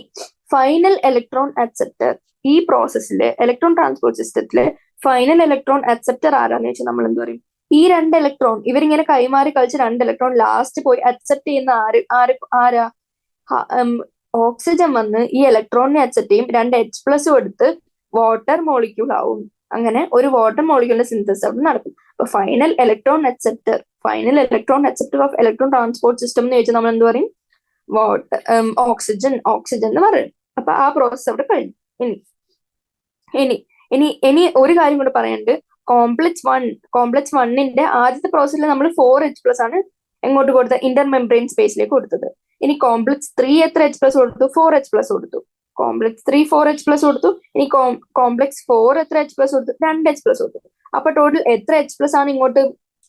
ഫൈനൽ ഇലക്ട്രോൺ അക്സെപ്റ്റർ. ഈ പ്രോസസ്സിലെ ഇലക്ട്രോൺ ട്രാൻസ്പോർട്ട് സിസ്റ്റത്തിലെ ഫൈനൽ ഇലക്ട്രോൺ അക്സെപ്റ്റർ ആരാന്ന് വെച്ചാൽ നമ്മൾ എന്ത് പറയും? ഈ രണ്ട് ഇലക്ട്രോൺ ഇവരിങ്ങനെ കൈമാറി കളിച്ച രണ്ട് ഇലക്ട്രോൺ ലാസ്റ്റ് പോയി അക്സെപ്റ്റ് ചെയ്യുന്ന ആരാ? ഓക്സിജൻ വന്ന് ഈ ഇലക്ട്രോണിനെ അക്സെപ്റ്റ് ചെയ്യും, 2H+ എടുത്ത് വാട്ടർ മോളിക്യൂൾ ആവും. അങ്ങനെ ഒരു വാട്ടർ മോളിക്യൂളിന്റെ സിന്തസിസ് അവിടെ നടക്കും. അപ്പൊ final electron acceptor of electron transport system എന്ന് വെച്ചാൽ നമ്മൾ എന്ത് പറയും? ഓക്സിജൻ എന്ന് പറയും. അപ്പൊ ആ പ്രോസസ് അവിടെ കഴിഞ്ഞു. ഇനി ഒരു കാര്യം കൂടെ പറയാനുണ്ട്. കോംപ്ലക്സ് 1ന്റെ ആദ്യത്തെ പ്രോസസ്സിൽ നമ്മൾ 4H+ ആണ് എങ്ങോട്ട് കൊടുത്തത്? ഇന്റർ മെംബ്രെയിൻ സ്പേസിലേക്ക് കൊടുത്തത്. ഇനി കോംപ്ലക്സ് 3 എത്ര H+ കൊടുത്തു? 4H+ കൊടുത്തു. കോംപ്ലക്സ് 3 4H+ കൊടുത്തു. ഇനി കോംപ്ലക്സ് 4 എത്ര H+ കൊടുത്തു? 2H+ കൊടുത്തു. അപ്പൊ ടോട്ടൽ എത്ര H+ ആണ് ഇങ്ങോട്ട്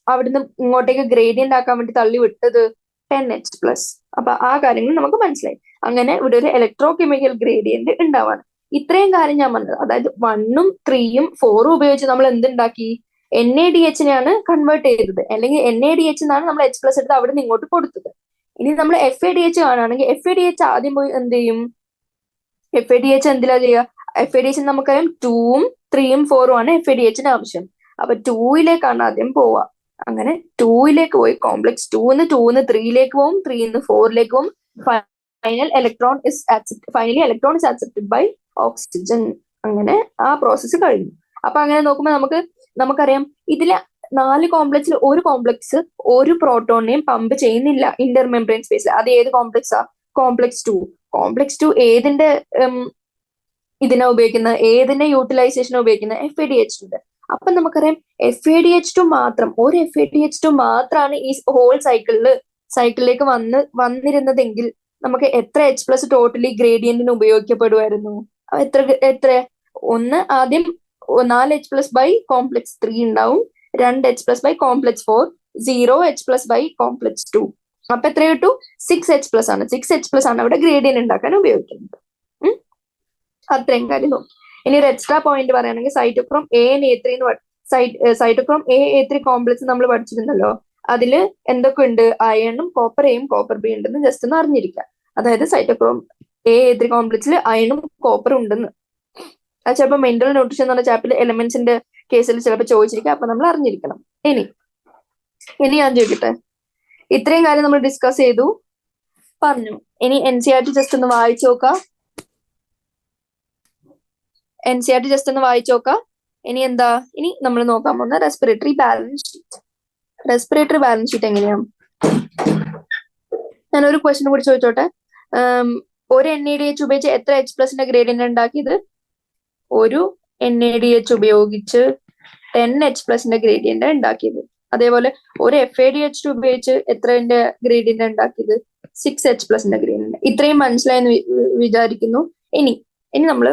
അവിടുന്ന് ഇങ്ങോട്ടേക്ക് ഗ്രേഡിയന്റ് ആക്കാൻ വേണ്ടി തള്ളി വിട്ടത്? 10H+. അപ്പൊ ആ കാര്യങ്ങൾ നമുക്ക് മനസ്സിലായി. അങ്ങനെ ഇവിടെ ഒരു ഇലക്ട്രോ കെമിക്കൽ ഗ്രേഡിയന്റ് ഉണ്ടാവാണ്. ഇത്രയും കാര്യം ഞാൻ പറഞ്ഞത്. അതായത് 1ഉം 3ഉം 4ഉം ഉപയോഗിച്ച് നമ്മൾ എന്തുണ്ടാക്കി? NADH കൺവേർട്ട് ചെയ്തത്, അല്ലെങ്കിൽ NADH എന്നാണ് നമ്മൾ H+ എടുത്ത് അവിടെ നിന്ന് ഇങ്ങോട്ട് കൊടുത്തത്. ഇനി നമ്മൾ FADH കാണുകയാണെങ്കിൽ FADH ആദ്യം പോയി എന്ത് ചെയ്യും? FADH എന്തിലാ ചെയ്യുക? FADH നമുക്കറിയാം 2ഉം 3ഉം 4ഉം ആണ് FADH ആവശ്യം. അപ്പൊ 2ലേക്കാണ് ആദ്യം പോവുക. അങ്ങനെ 2ലേക്ക് പോയി കോംപ്ലക്സ് 2ന്ന് 3ലേക്ക് പോകും, 3ന്ന് 4ലേക്ക് പോകും. Finally electron is accepted by oxygen. അങ്ങനെ ആ പ്രോസസ്സ് കഴിഞ്ഞു. അപ്പൊ അങ്ങനെ നോക്കുമ്പോൾ നമുക്കറിയാം ഇതിലെ 4 കോംപ്ലക്സിൽ ഒരു കോംപ്ലക്സ് ഒരു പ്രോട്ടോണിനെയും പമ്പ് ചെയ്യുന്നില്ല ഇന്റർ മെംബ്രെയിൻ സ്പേസിൽ. അത് ഏത് കോംപ്ലക്സാ? കോംപ്ലക്സ് 2. കോംപ്ലക്സ് 2 ഏതിന്റെ ഇതിനെ ഉപയോഗിക്കുന്നത്? ഏതിന്റെ യൂട്ടിലൈസേഷൻ ഉപയോഗിക്കുന്നത്? FADH2. അപ്പൊ നമുക്കറിയാം FADH2 മാത്രം, ഒരു FADH2 മാത്രമാണ് ഈ ഹോൾ സൈക്കിളിലേക്ക് വന്നിരുന്നതെങ്കിൽ നമുക്ക് എത്ര H+ ടോട്ടലി ഗ്രേഡിയന്റിന് ഉപയോഗിക്കപ്പെടുമായിരുന്നു? എത്ര? ഒന്ന് ആദ്യം 4H+ ബൈ കോംപ്ലക്സ് 3 ഉണ്ടാവും, 2H+ by complex 4, 0H+ by complex 2. അപ്പൊ എത്ര കിട്ടു? 6H+ ആണ്. 6H+ ആണ് അവിടെ ഗ്രേഡിയന്റ് ഉണ്ടാക്കാൻ ഉപയോഗിക്കുന്നത്. അത്രയും കാര്യം നോക്കി. ഇനി ഒരു എക്സ്ട്രാ പോയിന്റ് പറയുകയാണെങ്കിൽ സൈറ്റോക്രോം സൈറ്റോക്രോം A3 കോംപ്ലക്സ് നമ്മൾ പഠിച്ചിരുന്നല്ലോ. അതില് എന്തൊക്കെ ഉണ്ട്? അയണും കോപ്പർ എയും കോപ്പർ ബി ഉണ്ടെന്ന് ജസ്റ്റ് ഒന്ന് അറിഞ്ഞിരിക്കുക. അതായത് സൈറ്റോക്രോം A3 കോംപ്ലക്സിൽ അയണും കോപ്പറും ഉണ്ടെന്ന്. അത് ചിലപ്പോൾ മിനറൽ ന്യൂട്രീഷൻ എന്ന് പറഞ്ഞ ചാപ്റ്ററിൽ എലമെന്റ്സിന്റെ കേസിൽ ചിലപ്പോൾ ചോദിച്ചിരിക്കുക. അപ്പൊ നമ്മൾ അറിഞ്ഞിരിക്കണം. ഇനി ഞാൻ ചോദിക്കട്ടെ, ഇത്രയും കാര്യം നമ്മൾ ഡിസ്കസ് ചെയ്തു പറഞ്ഞു. ഇനി NCERT ജസ്റ്റ് ഒന്ന് വായിച്ചു നോക്കാം. ഇനി നമ്മൾ നോക്കാൻ പോകുന്ന റെസ്പിറേറ്ററി ബാലൻസ് ഷീറ്റ് എങ്ങനെയാണ്? ഞാനൊരു ക്വസ്റ്റ്യൻ കൂടി ചോദിച്ചോട്ടെ. ഒരു NADH ഉപയോഗിച്ച് എത്ര H+ന്റെ ഗ്രേഡിയന്റ് ഉണ്ടാക്കിയത്? ഒരു NADH ഉപയോഗിച്ച് 10H+ന്റെ ഗ്രേഡിയന്റ് ഉണ്ടാക്കിയത്. അതേപോലെ ഒരു FADH2 ഉപയോഗിച്ച് എത്രന്റെ ഗ്രേഡിയന്റ് ഉണ്ടാക്കിയത്? 6H+ന്റെ ഗ്രേഡിയന്റ്. ഇത്രയും മനസ്സിലായെന്ന് വിചാരിക്കുന്നു. ഇനി നമ്മള്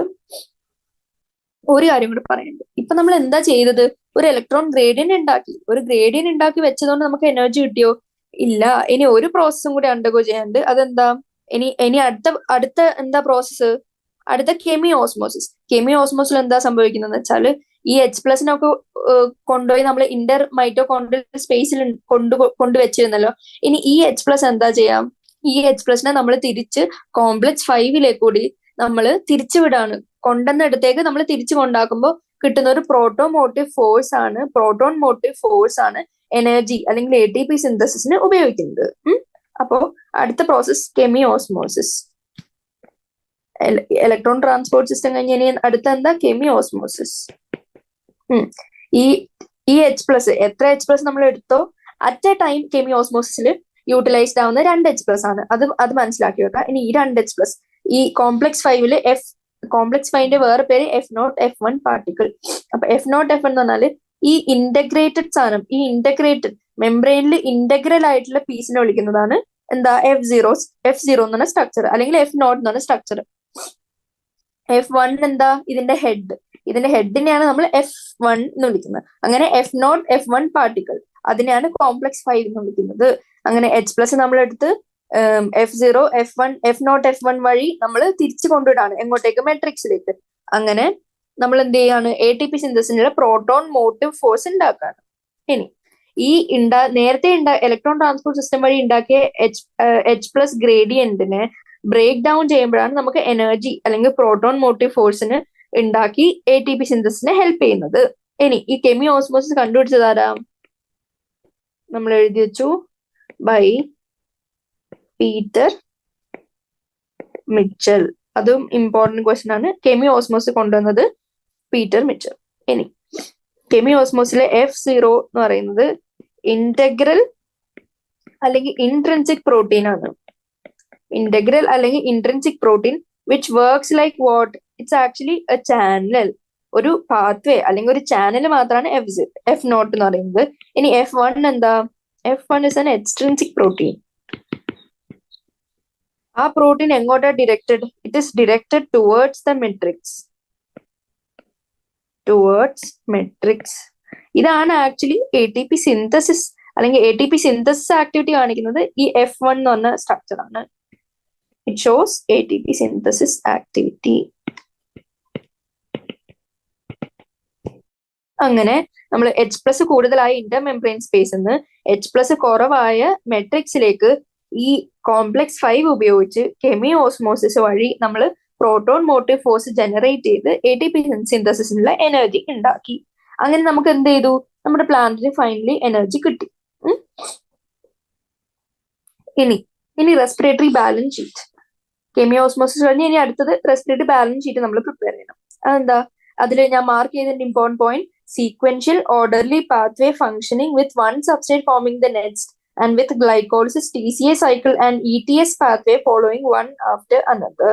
ഒരു കാര്യം കൂടി പറയുന്നുണ്ട്. ഇപ്പൊ നമ്മൾ എന്താ ചെയ്തത്? ഒരു ഇലക്ട്രോൺ ഗ്രേഡിയന്റ് ഉണ്ടാക്കി വെച്ചതുകൊണ്ട് നമുക്ക് എനർജി കിട്ടിയോ? ഇല്ല. ഇനി ഒരു പ്രോസസ്സും കൂടി അണ്ടർഗോ ചെയ്യാനുണ്ട്. അതെന്താ? ഇനി അടുത്ത എന്താ പ്രോസസ്സ്? അടുത്ത കെമിയോസ്മോസിസ്. കെമിയോസ്മോസിൽ എന്താ സംഭവിക്കുന്നത് വെച്ചാല് ഈ H+നൊക്കെ കൊണ്ടുപോയി നമ്മൾ ഇന്റർ മൈറ്റോകോൺഡ്രിയൽ സ്പേസിൽ കൊണ്ടുവച്ചിരുന്നല്ലോ. ഇനി ഈ H+ എന്താ ചെയ്യാം? ഈ H+നെ നമ്മൾ തിരിച്ച് കോംപ്ലക്സ് 5ലേക്ക് കൂടി നമ്മൾ തിരിച്ചു വിടാണ്. കൊണ്ടുവന്നിടത്തേക്ക് നമ്മൾ തിരിച്ചു കൊണ്ടാക്കുമ്പോൾ കിട്ടുന്ന ഒരു പ്രോട്ടോൺ മോട്ടീവ് ഫോഴ്സ് ആണ് എനർജി അല്ലെങ്കിൽ ATP സിന്തസിസിന് ഉപയോഗിക്കുന്നത്. അപ്പോ അടുത്ത process chemiosmosis. Electron transport system കഴിഞ്ഞ് ഇനി അടുത്ത എന്താ? കെമിയോസ്മോസിസ്. ഈ H+, എത്ര H+ നമ്മൾ എടുത്തോ അറ്റ് എ ടൈം കെമിയോസ്മോസിസിൽ യൂട്ടിലൈസ്ഡ് ആവുന്ന 2 H+ ആണ്. അത് മനസ്സിലാക്കി വെക്കാം. ഇനി ഈ 2 H+, ഈ കോംപ്ലക്സ് 5ല് കോംപ്ലക്സ് 5ന്റെ വേറെ പേര് F0 F1 പാർട്ടിക്കിൾ. അപ്പൊ F0 F1 എന്ന് പറഞ്ഞാല് ഈ ഇന്റഗ്രേറ്റഡ് സാധനം, ഈ ഇന്റഗ്രേറ്റഡ് മെംബ്രെയിനിൽ ഇന്റഗ്രൽ ആയിട്ടുള്ള പീസിനെ വിളിക്കുന്നതാണ് എന്താ? F0 എന്ന് പറഞ്ഞ സ്ട്രക്ചർ, അല്ലെങ്കിൽ F0 എന്ന് പറഞ്ഞ സ്ട്രക്ചർ. F1 എന്താ? ഇതിന്റെ ഹെഡിനെയാണ് നമ്മൾ F1 എന്ന് വിളിക്കുന്നത്. അങ്ങനെ F0 F1 പാർട്ടിക്കിൾ, അതിനെയാണ് കോംപ്ലക്സ് 5 എന്ന് വിളിക്കുന്നത്. അങ്ങനെ H+ നമ്മൾ എടുത്ത് F0 F1 വഴി നമ്മൾ തിരിച്ചു കൊണ്ടുവിടാണ് എങ്ങോട്ടേക്ക്? മെട്രിക്സിലേക്ക്. അങ്ങനെ നമ്മൾ എന്ത് ചെയ്യാണ്? ATP സിന്തസിനുള്ള പ്രോട്ടോൺ മോട്ടീവ് ഫോഴ്സ് ഉണ്ടാക്കാണ്. ഇനി ഈ നേരത്തെ ഇലക്ട്രോൺ ട്രാൻസ്പോർട്ട് സിസ്റ്റം വഴി ഉണ്ടാക്കിയ H+ ഗ്രേഡിയന്റിനെ ബ്രേക്ക് ഡൗൺ ചെയ്യുമ്പോഴാണ് നമുക്ക് എനർജി അല്ലെങ്കിൽ പ്രോട്ടോൺ മോട്ടീവ് ഫോഴ്സിന് ഉണ്ടാക്കി ATP സിന്തസിനെ ഹെൽപ്പ് ചെയ്യുന്നത്. ഇനി ഈ കെമിയോസ്മോസിസ് കണ്ടുപിടിച്ചതാരാ? നമ്മൾ എഴുതി വെച്ചു, ബൈ പീറ്റർ മിച്ചൽ. അതും ഇമ്പോർട്ടന്റ് ക്വസ്റ്റ്യൻ ആണ്. കെമിയോസ്മോസിസ് കൊണ്ടുവന്നത് പീറ്റർ മിച്ചൽ. ഇനി കെമിയോസ്മോസിലെ F0 എന്ന് പറയുന്നത് ഇന്റഗ്രൽ അല്ലെങ്കിൽ ഇൻട്രിൻസിക് പ്രോട്ടീൻ ആണ്. ഇന്റഗ്രൽ അല്ലെങ്കിൽ intrinsic protein which works like what? It's actually A channel, ഒരു പാത്വേ അല്ലെങ്കിൽ ഒരു ചാനൽ മാത്രമാണ് F0 എന്ന് പറയുന്നത്. ഇനി F1 എന്താ? F1 is an extrinsic protein. ആ പ്രോട്ടീൻ എങ്ങോട്ടാ directed? It is directed towards the matrix. ഇതാണ് ആക്ച്വലി ATP സിന്തസിസ് അല്ലെങ്കിൽ ATP സിന്തസിസ് ആക്ടിവിറ്റി കാണിക്കുന്നത് ഈ F1 എന്ന് പറഞ്ഞ സ്ട്രക്ചർ ആണ്. It shows ATP synthesis activity. അങ്ങനെ നമ്മൾ H+ കൂടുതലായ ഇന്റർ മെംബ്രെയിൻ സ്പേസിൽ നിന്ന് H+ കുറവായ മെട്രിക്സിലേക്ക് ഈ കോംപ്ലക്സ് 5 ഉപയോഗിച്ച് കെമിയോസ്മോസിസ് വഴി നമ്മൾ പ്രോട്ടോൺ മോട്ടീവ് ഫോഴ്സ് ജനറേറ്റ് ചെയ്ത് ATP സിന്തസിസിനുള്ള എനർജി ഉണ്ടാക്കി. അങ്ങനെ നമുക്ക് എന്ത് ചെയ്തു? നമ്മുടെ പ്ലാന്റിന് ഫൈനലി എനർജി കിട്ടി. ഇനി റെസ്പിറേറ്ററി ബാലൻസ് ഷീറ്റ്. കെമിയോസ്മോസിസ് കഴിഞ്ഞ് ഇനി അടുത്തത് റെസ്പിറേറ്ററി ബാലൻസ് ഷീറ്റ് നമ്മൾ പ്രിപ്പയർ ചെയ്യണം. അതെന്താ? അതിൽ ഞാൻ മാർക്ക് ചെയ്തതിന്റെ important point, sequential orderly pathway functioning with one substrate foaming the next and with glycolysis TCA cycle and ETS pathway following one after another.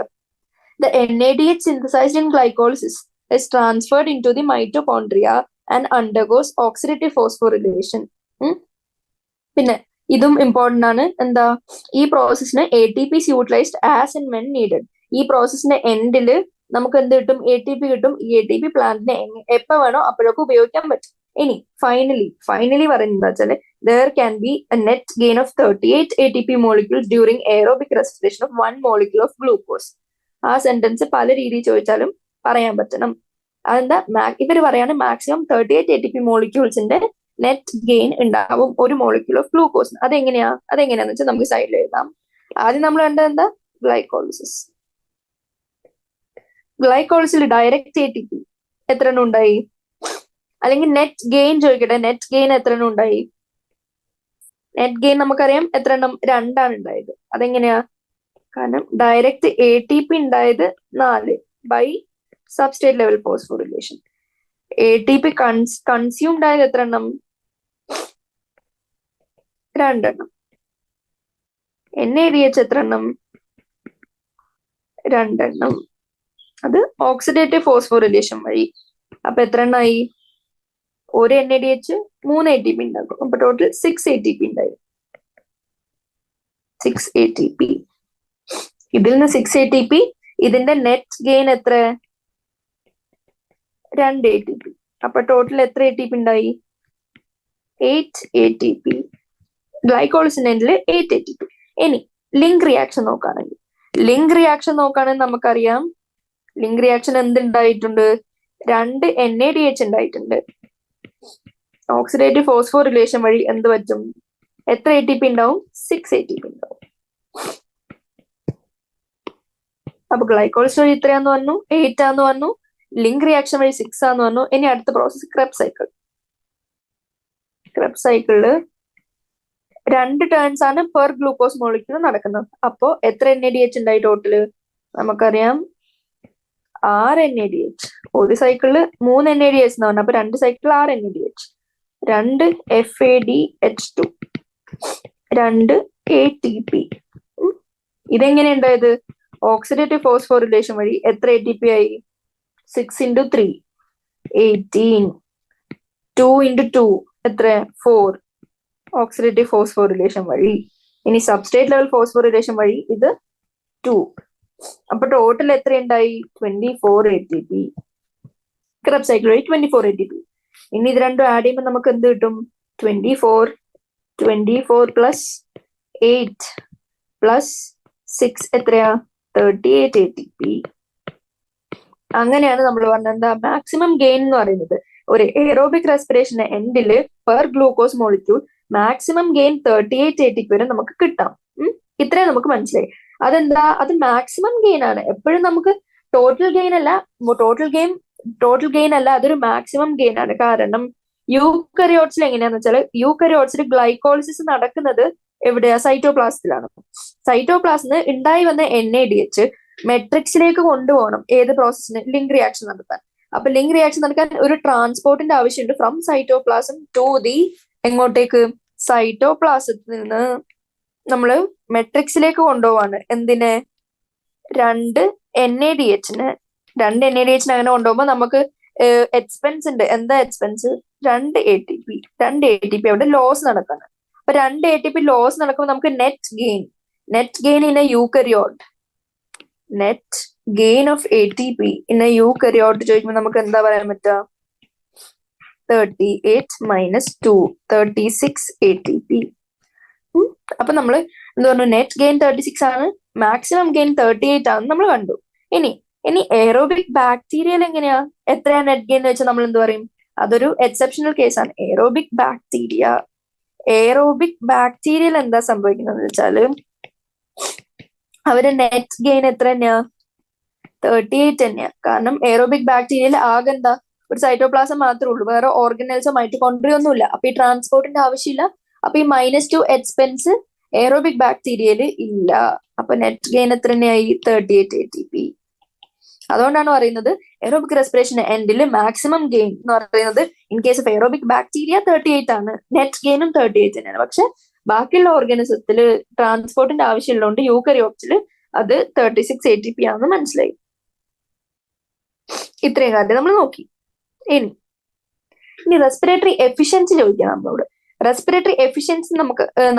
The NADH synthesized in glycolysis is transferred into the mitochondria and undergoes oxidative phosphorylation. പിന്നെ ഇതും important ആണ്. എന്താ? ഈ പ്രോസസ്സിന് ATP is utilized as and when needed. ഈ പ്രോസസ്സിന്റെ എൻഡിൽ നമുക്ക് എന്ത് കിട്ടും? ATP കിട്ടും. ഈ ATP പ്ലാന്റിനെ എപ്പോ വേണോ അപ്പോഴൊക്കെ ഉപയോഗിക്കാൻ പറ്റും. ഇനി ഫൈനലി പറയുന്നത് വെച്ചാൽ there can be a net gain of 38 ATP molecules during aerobic respiration of 1 molecule of glucose. ആ സെന്റൻസ് പല രീതിയിൽ ചോദിച്ചാലും പറയാൻ പറ്റണം. അതെന്താ? ഇവർ പറയാണ് മാക്സിമം 38 ATP മോളിക്യൂൾസിന്റെ നെറ്റ് ഗെയിൻ ഉണ്ടാവും ഒരു മോളിക്യൂൾ ഓഫ് ഗ്ലൂക്കോസ്. അതെങ്ങനെയാന്ന് വെച്ചാൽ നമുക്ക് സൈഡിൽ എഴുതാം. ആദ്യം നമ്മൾ കണ്ടത് എന്താ? ഗ്ലൈക്കോളിസിൽ ഡയറക്റ്റ് ATP എത്ര എണ്ണം ഉണ്ടായി? അല്ലെങ്കിൽ നെറ്റ് ഗെയിൻ ചോദിക്കട്ടെ, നെറ്റ് ഗെയിൻ എത്ര എണ്ണം ഉണ്ടായി? നെറ്റ് ഗെയിൻ നമുക്കറിയാം എത്ര എണ്ണം? 2 ആണ് ഉണ്ടായത്. അതെങ്ങനെയാ? കാരണം ഡയറക്റ്റ് ATP ഉണ്ടായത് 4 by substrate level phosphorylation. ATP consumed ആയത് എത്ര എണ്ണം? 2 എണ്ണം. NADH എത്ര എണ്ണം? 2 എണ്ണം. അത് ഓക്സിഡേറ്റീവ് ഫോസ്ഫോറിലേഷൻ വഴി. അപ്പൊ എത്ര എണ്ണമായി? ഒരു NADH 3 ATP ഉണ്ടാക്കും. അപ്പൊ ടോട്ടൽ 6 ATP ഉണ്ടായി. 6 ATP. ഇതിൽ നിന്ന് 6 ATP. ഇതിന്റെ നെറ്റ് ഗെയിൻ എത്ര? 2 ATP. അപ്പൊ ടോട്ടൽ എത്ര ATP ഉണ്ടായി? 8 ATP. ഗ്ലൈക്കോളിസിന്റെ 8 ATP. ഇനി ലിങ്ക് റിയാക്ഷൻ നോക്കുകയാണെങ്കിൽ നമുക്കറിയാം ലിങ്ക് റിയാക്ഷൻ എന്തുണ്ടായിട്ടുണ്ട്? 2 NADH ഉണ്ടായിട്ടുണ്ട്. ഓക്സിഡേറ്റീവ് ഫോസ്ഫോ റിലേഷൻ വഴി എന്ത് പറ്റും? എത്ര ATP ഉണ്ടാവും? 6 ATP ഉണ്ടാവും. അപ്പൊ ഗ്ലൈക്കോളിസ് വഴി എത്രയാന്ന് പറഞ്ഞു? 8 ആന്ന് പറഞ്ഞു. ലിങ്ക് റിയാക്ഷൻ വഴി 6 ആന്ന് പറഞ്ഞു. ഇനി അടുത്ത പ്രോസസ് ക്രെബ് സൈക്കിൾ. ക്രെബ് സൈക്കിളില് 2 ടേൺസ് ആണ് പെർ ഗ്ലൂക്കോസ് മോളിക്യൂൾ നടക്കുന്നത്. അപ്പോ എത്ര NADH ഉണ്ടായി ടോട്ടല്? നമുക്കറിയാം 6 NADH. ഒരു സൈക്കിളില് 3 NADH എന്ന് പറഞ്ഞു. അപ്പൊ 2 സൈക്കിൾ 6 NADH. 2 FADH2, 2 ATP. ഇതെങ്ങനെ ഉണ്ടായത്? ഓക്സിഡേറ്റീവ് ഫോസ്ഫോറിലേഷൻ വഴി എത്ര ATP ആയി? 6 into 3 18. 2 into 2 എത്ര? 4. ഓക്സിഡേറ്റീവ് ഫോസ്ഫോറിലേഷൻ വഴി. ഇനി സബ്സ്ട്രേറ്റ് ലെവൽ ഫോസ്ഫോറിലേഷൻ വഴി ഇത് 2. അപ്പൊ ടോട്ടൽ എത്ര ഉണ്ടായി? 24 ATP. ക്രെബ് സൈക്കിൾ വഴി 24 ATP. ഇനി ഇത് രണ്ടും ആഡ് ചെയ്യുമ്പോൾ നമുക്ക് എന്ത് കിട്ടും? 24 പ്ലസ് 8 പ്ലസ് 6 എത്രയാ? 38 ATP. അങ്ങനെയാണ് നമ്മൾ പറഞ്ഞത് എന്താ മാക്സിമം ഗെയിൻ എന്ന് പറയുന്നത്. ഒരു എയറോബിക് റെസ്പിറേഷന്റെ എൻഡില് per glucose molecule maximum gain 38 ATP വരെ നമുക്ക് കിട്ടാം. ഇത്രയും നമുക്ക് മനസ്സിലായി. അതെന്താ? അത് മാക്സിമം ഗെയിൻ ആണ്. എപ്പോഴും നമുക്ക് ടോട്ടൽ ഗെയിൻ അല്ല, അതൊരു മാക്സിമം ഗെയിൻ ആണ്. കാരണം യൂക്കറിയോട്സിൽ എങ്ങനെയാന്ന് വെച്ചാൽ യൂക്കറിയോട്സിൽ ഗ്ലൈക്കോളിസിസ് നടക്കുന്നത് എവിടെയാ? സൈറ്റോപ്ലാസത്തിലാണ്. സൈറ്റോപ്ലാസിന് ഉണ്ടായി വന്ന NADH മെട്രിക്സിലേക്ക് കൊണ്ടുപോകണം. ഏത് പ്രോസസ്സിന്? ലിങ്ക് റിയാക്ഷൻ നടത്താൻ. അപ്പൊ ലിങ്ക് റിയാക്ഷൻ നടക്കാൻ ഒരു ട്രാൻസ്പോർട്ടിന്റെ ആവശ്യമുണ്ട് ഫ്രം സൈറ്റോപ്ലാസം ടു ദി എങ്ങോട്ടേക്ക്? സൈറ്റോപ്ലാസത്തിൽ നിന്ന് നമ്മള് മെട്രിക്സിലേക്ക് കൊണ്ടുപോവാണ്. എന്തിന്? 2 NADH-ന് അങ്ങനെ കൊണ്ടുപോകുമ്പോൾ നമുക്ക് എക്സ്പെൻസ് ഉണ്ട്. എന്താ എക്സ്പെൻസ്? 2 ATP അവിടെ ലോസ് നടക്കാണ്. അപ്പൊ 2 ATP ലോസ് നടക്കുമ്പോൾ നമുക്ക് net gain in a eukaryote, net gain of ATP in a eukaryote ചോദിക്കുമ്പോൾ നമുക്ക് എന്താ പറയാൻ പറ്റുക? 38 minus 2, 36 ATP. അപ്പൊ നമ്മള് എന്താ പറഞ്ഞു? നെറ്റ് ഗെയിൻ 36 ആണ്, മാക്സിമം ഗെയിൻ 38 ആണ് നമ്മൾ കണ്ടു. ഇനി എയറോബിക് ബാക്ടീരിയയിൽ എങ്ങനെയാ? എത്രയാ നെറ്റ് ഗെയിൻ എന്ന് വെച്ചാൽ നമ്മൾ എന്ത് പറയും? അതൊരു എക്സെപ്ഷണൽ കേസാണ്. എയറോബിക് ബാക്ടീരിയയിൽ എന്താ സംഭവിക്കുന്നത് വെച്ചാല് അവര് നെറ്റ് ഗെയിൻ എത്ര തന്നെയാ? 38 തന്നെയാ. കാരണം എയറോബിക് ബാക്ടീരിയയിൽ ആകെ എന്താ? ഒരു സൈറ്റോപ്ലാസം മാത്രമേ ഉള്ളൂ, വേറെ ഓർഗനൽസോ മൈറ്റോകോൺട്രിയ ഒന്നുമില്ല. അപ്പൊ ഈ ട്രാൻസ്പോർട്ടിന്റെ ആവശ്യമില്ല. അപ്പൊ ഈ -2 എക്സ്പെൻസ് എയറോബിക് ബാക്ടീരിയയിൽ ഇല്ല. അപ്പൊ നെറ്റ് ഗെയിൻ എത്ര തന്നെയായി? 38 ATP. അതുകൊണ്ടാണ് പറയുന്നത് എയറോബിക് റെസ്പിറേഷൻ എൻഡിൽ മാക്സിമം ഗെയിൻ എന്ന് പറയുന്നത് in case of aerobic bacteria 38 ആണ്, നെറ്റ് ഗെയിനും 38 തന്നെയാണ്. പക്ഷെ ബാക്കിയുള്ള ഓർഗാനിസത്തില് ട്രാൻസ്പോർട്ടിന്റെ ആവശ്യമുള്ളതുകൊണ്ട് യൂക്കറിയോട്സില് അത് 36 ATP ആണെന്ന് മനസ്സിലായി. ഇത്രയും കാര്യം നമ്മൾ നോക്കി. ഇനി റെസ്പിറേറ്ററി എഫിഷ്യൻസി ചോദിക്കാം നമ്മളോട്. റെസ്പിറേറ്ററി എഫിഷ്യൻസി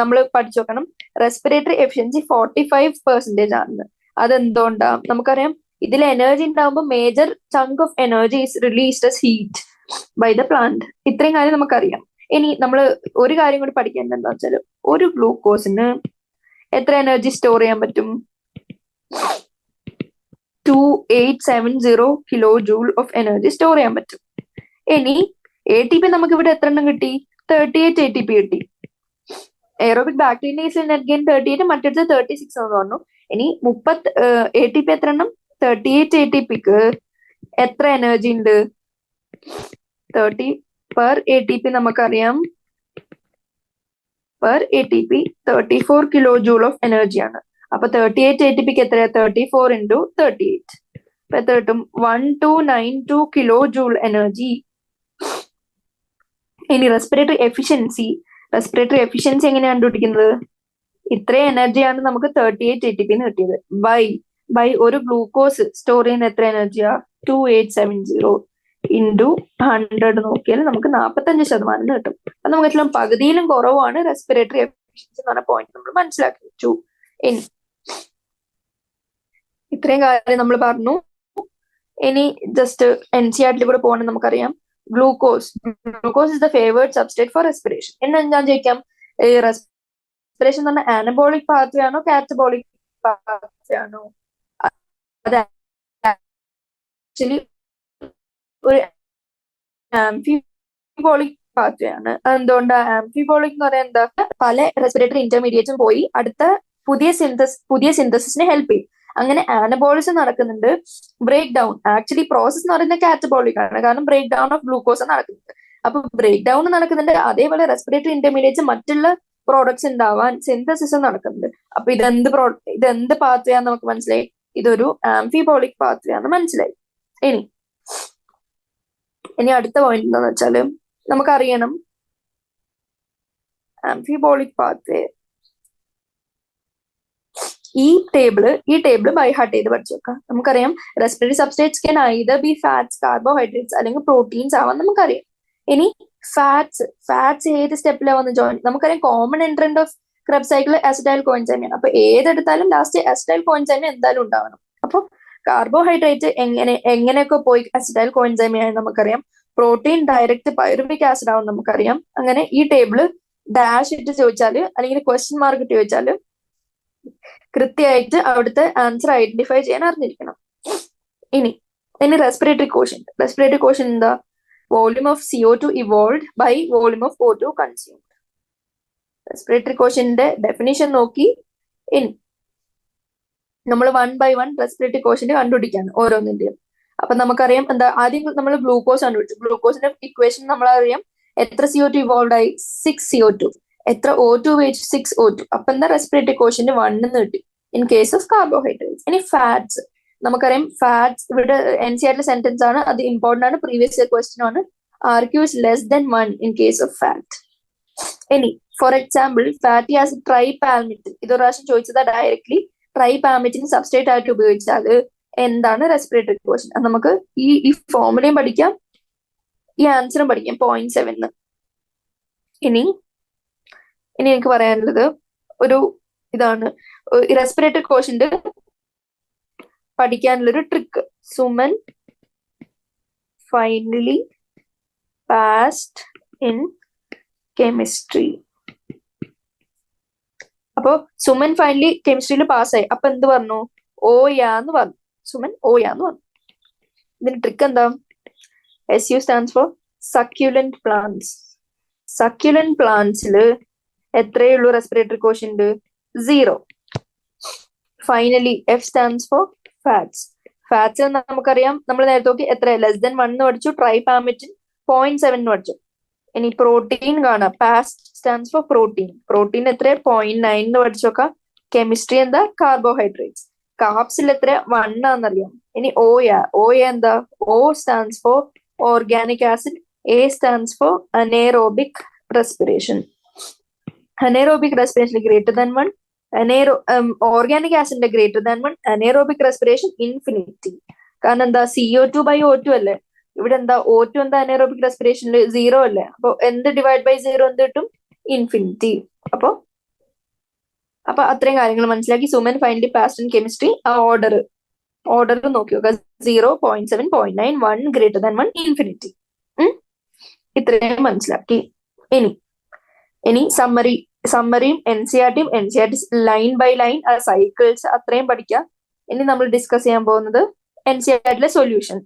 നമ്മൾ പഠിച്ചു നോക്കണം. റെസ്പിറേറ്ററി എഫിഷ്യൻസി 45% ആണെന്ന്. അതെന്തുകൊണ്ടാ? നമുക്കറിയാം ഇതിൽ എനർജി ഉണ്ടാകുമ്പോൾ major chunk of energy is released as heat by the plant. ഇത്രയും കാര്യം നമുക്കറിയാം. ഇനി നമ്മൾ ഒരു കാര്യം കൂടി പഠിക്കേണ്ടത് എന്താ വെച്ചാൽ ഒരു ഗ്ലൂക്കോസിന് എത്ര എനർജി സ്റ്റോർ ചെയ്യാൻ പറ്റും? 2870 kilo joule of energy store ചെയ്യാൻ പറ്റും. ഇനി ATP നമുക്ക് ഇവിടെ എത്ര എണ്ണം കിട്ടി? 38 ATP കിട്ടി. എയറോബിക് ബാക്ടീരിയയിൽ നെറ്റ് ഗെയിൻ 38, മറ്റടുത്ത് 36 എന്ന് പറഞ്ഞു. ഇനി 30 ATP എത്ര എണ്ണം? 38 ATPക്ക് എത്ര എനർജി ഉണ്ട്? 30 per ATP നമുക്കറിയാം. per ATP 34 kilo joule of energy ആണ്. അപ്പൊ 38 ATPക്ക് എത്രയാ? 34 into 38. അപ്പൊ എത്ര കിട്ടും? 1292 കിലോ ജൂൾ എനർജി. ഇനി റെസ്പിറേറ്ററി എഫിഷ്യൻസി എങ്ങനെയാണ് കണ്ടുപിടിക്കുന്നത്? ഇത്രയും എനർജിയാണ് നമുക്ക് 38 ATP എന്ന് കിട്ടിയത്. ബൈ ഒരു ഗ്ലൂക്കോസ് സ്റ്റോർ ചെയ്യുന്ന എത്ര എനർജിയാ? 2870 into 100 നോക്കിയാൽ നമുക്ക് 45% കിട്ടും. അത് നമുക്ക് ഏറ്റവും പകുതിയിലും കുറവാണ് റെസ്പിറേറ്ററി എഫിഷ്യൻസി എന്ന് പറഞ്ഞ പോയിന്റ് നമ്മൾ മനസ്സിലാക്കി വെച്ചു. ഇനി ഇത്രയും കാര്യം നമ്മൾ പറഞ്ഞു. ഇനി ജസ്റ്റ് NCERT കൂടെ പോകണമെന്ന് നമുക്കറിയാം. Glucose is the favoured substrate four respiration. എന്ന് ഞാൻ ചോദിക്കാം, റെസ്പിറേഷൻ എന്ന് പറഞ്ഞാൽ ആനബോളിക് പാത്വേ ആണോ കാറ്റബോളിക് പാത്വേ ആണോ? അത് ആക്ച്വലി ഒരു ആംഫിബോളിക് പാത്വേ ആണ്. എന്തുകൊണ്ട് ആംഫിബോളിക് എന്ന് പറയാൻ എന്താ, പല റെസ്പിറേറ്ററി ഇന്റർമീഡിയറ്റും പോയി അടുത്ത പുതിയ സിന്തസിസിനെ ഹെൽപ്പ് ചെയ്യും. അങ്ങനെ ആനബോളിസം നടക്കുന്നുണ്ട്. ബ്രേക്ക് ഡൗൺ ആക്ച്വലി പ്രോസസ് എന്ന് പറയുന്നത് കാറ്റബോളിക് ആണ്, കാരണം ബ്രേക്ക് ഡൗൺ ഓഫ് ഗ്ലൂക്കോസ് നടക്കുന്നുണ്ട്. അപ്പൊ ബ്രേക്ക് ഡൗൺ നടക്കുന്നുണ്ട്, അതേപോലെ റെസ്പിറേറ്ററി ഇന്റർമീഡിയറ്റ്സ് മറ്റുള്ള പ്രോഡക്ട്സ് ഉണ്ടാവാൻ സിന്തസിസും നടക്കുന്നുണ്ട്. അപ്പൊ ഇതെന്ത് പാത്വേ ആണെന്ന് നമുക്ക് മനസ്സിലായി, ഇതൊരു ആംഫിബോളിക് പാത്വേ ആണെന്ന് മനസ്സിലായി. ഇനി അടുത്ത പോയിന്റ് എന്താന്ന് വെച്ചാല് നമുക്കറിയണം ആംഫിബോളിക് പാത്വേ. ഈ ടേബിള് ബൈ ഹാർട്ട് ചെയ്ത് പഠിച്ചു വെക്കാം. നമുക്കറിയാം respiratory substrates can either be fats, carbohydrates അല്ലെങ്കിൽ പ്രോട്ടീൻസ് ആവാൻ നമുക്കറിയാം. ഇനി ഫാറ്റ്സ് ഏത് സ്റ്റെപ്പിലാവുന്ന ജോയിൻ നമുക്കറിയാം. Common entrant of Krebs cycle acetyl കോഎൻസൈമാണ്. അപ്പൊ ഏതെടുത്താലും ലാസ്റ്റ് അസിറ്റൈൽ കോഎൻസൈം എന്തായാലും ഉണ്ടാവണം. അപ്പൊ കാർബോഹൈഡ്രേറ്റ് എങ്ങനെയൊക്കെ പോയി അസിറ്റൈൽ കോഎൻസൈമാണ് നമുക്കറിയാം. പ്രോട്ടീൻ ഡയറക്റ്റ് പൈറുവിക് ആസിഡ് ആവും നമുക്കറിയാം. അങ്ങനെ ഈ ടേബിള് ഡാഷ് ഇട്ട് ചോദിച്ചാല് അല്ലെങ്കിൽ ക്വസ്റ്റ്യൻ മാർക്ക് ഇട്ട് ചോദിച്ചാല് കൃത്യമായിട്ട് അവിടുത്തെ ആൻസർ ഐഡന്റിഫൈ ചെയ്യാൻ അറിഞ്ഞിരിക്കണം. ഇനി റെസ്പിറേറ്ററി കോഷ്യന്റ് എന്താ, volume of CO2 evolve by volume of O2 consumed. Respiratory കോഷ്യന്റിന്റെ ഡെഫിനിഷൻ നോക്കി ഇനി നമ്മൾ 1 by 1 റെസ്പിറേറ്ററി കോഷ്യന്റ് കണ്ടുപിടിക്കാണ് ഓരോന്നിന്റെയും. അപ്പൊ നമുക്കറിയാം എന്താ, ആദ്യം നമ്മൾ ഗ്ലൂക്കോസ് കണ്ടുപിടിച്ചു. ഗ്ലൂക്കോസിന്റെ ഇക്വേഷൻ നമ്മളറിയാം. എത്ര CO2 ഇവോൾവ് ആയി, 6 CO2. എത്ര O2 ഉപയോഗിച്ചു, 6 O2. അപ്പൊ എന്താ റെസ്പിറേറ്ററി കോഷ്യന്റ് 1 എന്ന് കിട്ടി ഇൻ കേസ് ഓഫ് കാർബോഹൈഡ്രേറ്റ്സ്. ഇനി ഫാറ്റ്സ് നമുക്കറിയാം. ഫാറ്റ്സ് ഇവിടെ NCERT സെന്റൻസ് ആണ്, അത് ഇമ്പോർട്ടന്റ് ആണ്, പ്രീവിയസ് ഇയർ ക്വസ്റ്റ്യൻ ആണ്. RQ is less than 1 in case of fat. ഇനി ഫോർ എക്സാമ്പിൾ ഫാറ്റി ആസിഡ് ട്രൈപാൽമിറ്റിൻ, ഇതൊരു പ്രാവശ്യം ചോദിച്ചതാ ഡയറക്ട്ലി. ട്രൈപാൽമിറ്റിൻ സബ്സ്ട്രേറ്റ് ആയിട്ട് ഉപയോഗിച്ചാൽ എന്താണ് റെസ്പിറേറ്ററി കോഷ്യന്റ്. നമുക്ക് ഈ ഫോർമുലയും പഠിക്കാം, ഈ ആൻസറും പഠിക്കാം. 0.7. ഇനി എനിക്ക് പറയാനുള്ളത് ഒരു ഇതാണ്, റെസ്പിറേറ്ററി കോഷ്യന്റ് പഠിക്കാനുള്ളൊരു trick. Suman finally passed in chemistry. അപ്പൊ സുമൻ ഫൈനലി കെമിസ്ട്രിയിൽ പാസ്സായി. അപ്പൊ എന്ത് പറഞ്ഞു, ഓയാന്ന് പറഞ്ഞു. സുമൻ ഓയാന്ന് പറഞ്ഞു. ഇതിന്റെ ട്രിക്ക് എന്താ, SU സ്റ്റാൻഡ്സ് ഫോർ സക്യുലന്റ് പ്ലാന്റ്സ്. സക്യുലന്റ് പ്ലാന്റ്സിൽ എത്രയേ ഉള്ളൂ respiratory quotient, 0. Finally F stands for fats. Fats നമുക്കറിയാം, നമ്മൾ നേരത്തെ നോക്കി എത്ര ലെസ് ദൻ 1 എന്ന് പഠിച്ചു. ട്രൈപാമിറ്റിൻ 0.7 എന്ന് പഠിച്ചു. ഇനി പ്രോട്ടീൻ കാണാം, past stands for protein. Protein എത്ര 0.9 എന്ന് പഠിച്ചു നോക്കാം. കെമിസ്ട്രി എന്താ, കാർബോഹൈഡ്രേറ്റ്സ്. കാർബ്സിൽ എത്ര 1 ആണെന്നറിയാം. ഇനി ഓയ എന്താ, O stands for organic acid. A stands for anaerobic respiration. Anaerobic respiration greater than 1. Organic ആസിഡിന്റെ greater than 1. Anaerobic respiration infinity. കാരണം എന്താ, CO2 by O2 അല്ലേ. ഇവിടെ എന്താ O2 എന്താ അനേറോബിക് റെസ്പിറേഷനിൽ 0 അല്ലേ. അപ്പൊ എന്ത് ഡിവൈഡ് ബൈ 0 എന്ത് കിട്ടും, ഇൻഫിനിറ്റി. അപ്പൊ അത്രയും കാര്യങ്ങൾ മനസ്സിലാക്കി. Suman finally passed in chemistry. ആ ഓർഡർ നോക്കി നോക്കുക. 0, 0.7, 0.9, 1 ഗ്രേറ്റർ ദാൻ 1, ഇൻഫിനിറ്റി. ഇത്രയും മനസ്സിലാക്കി. ഇനി സമ്മറിയും NCERT line by line cycles അത്രയും പഠിക്കാം. ഇനി നമ്മൾ ഡിസ്കസ് ചെയ്യാൻ പോകുന്നത് NCERT സൊല്യൂഷൻ.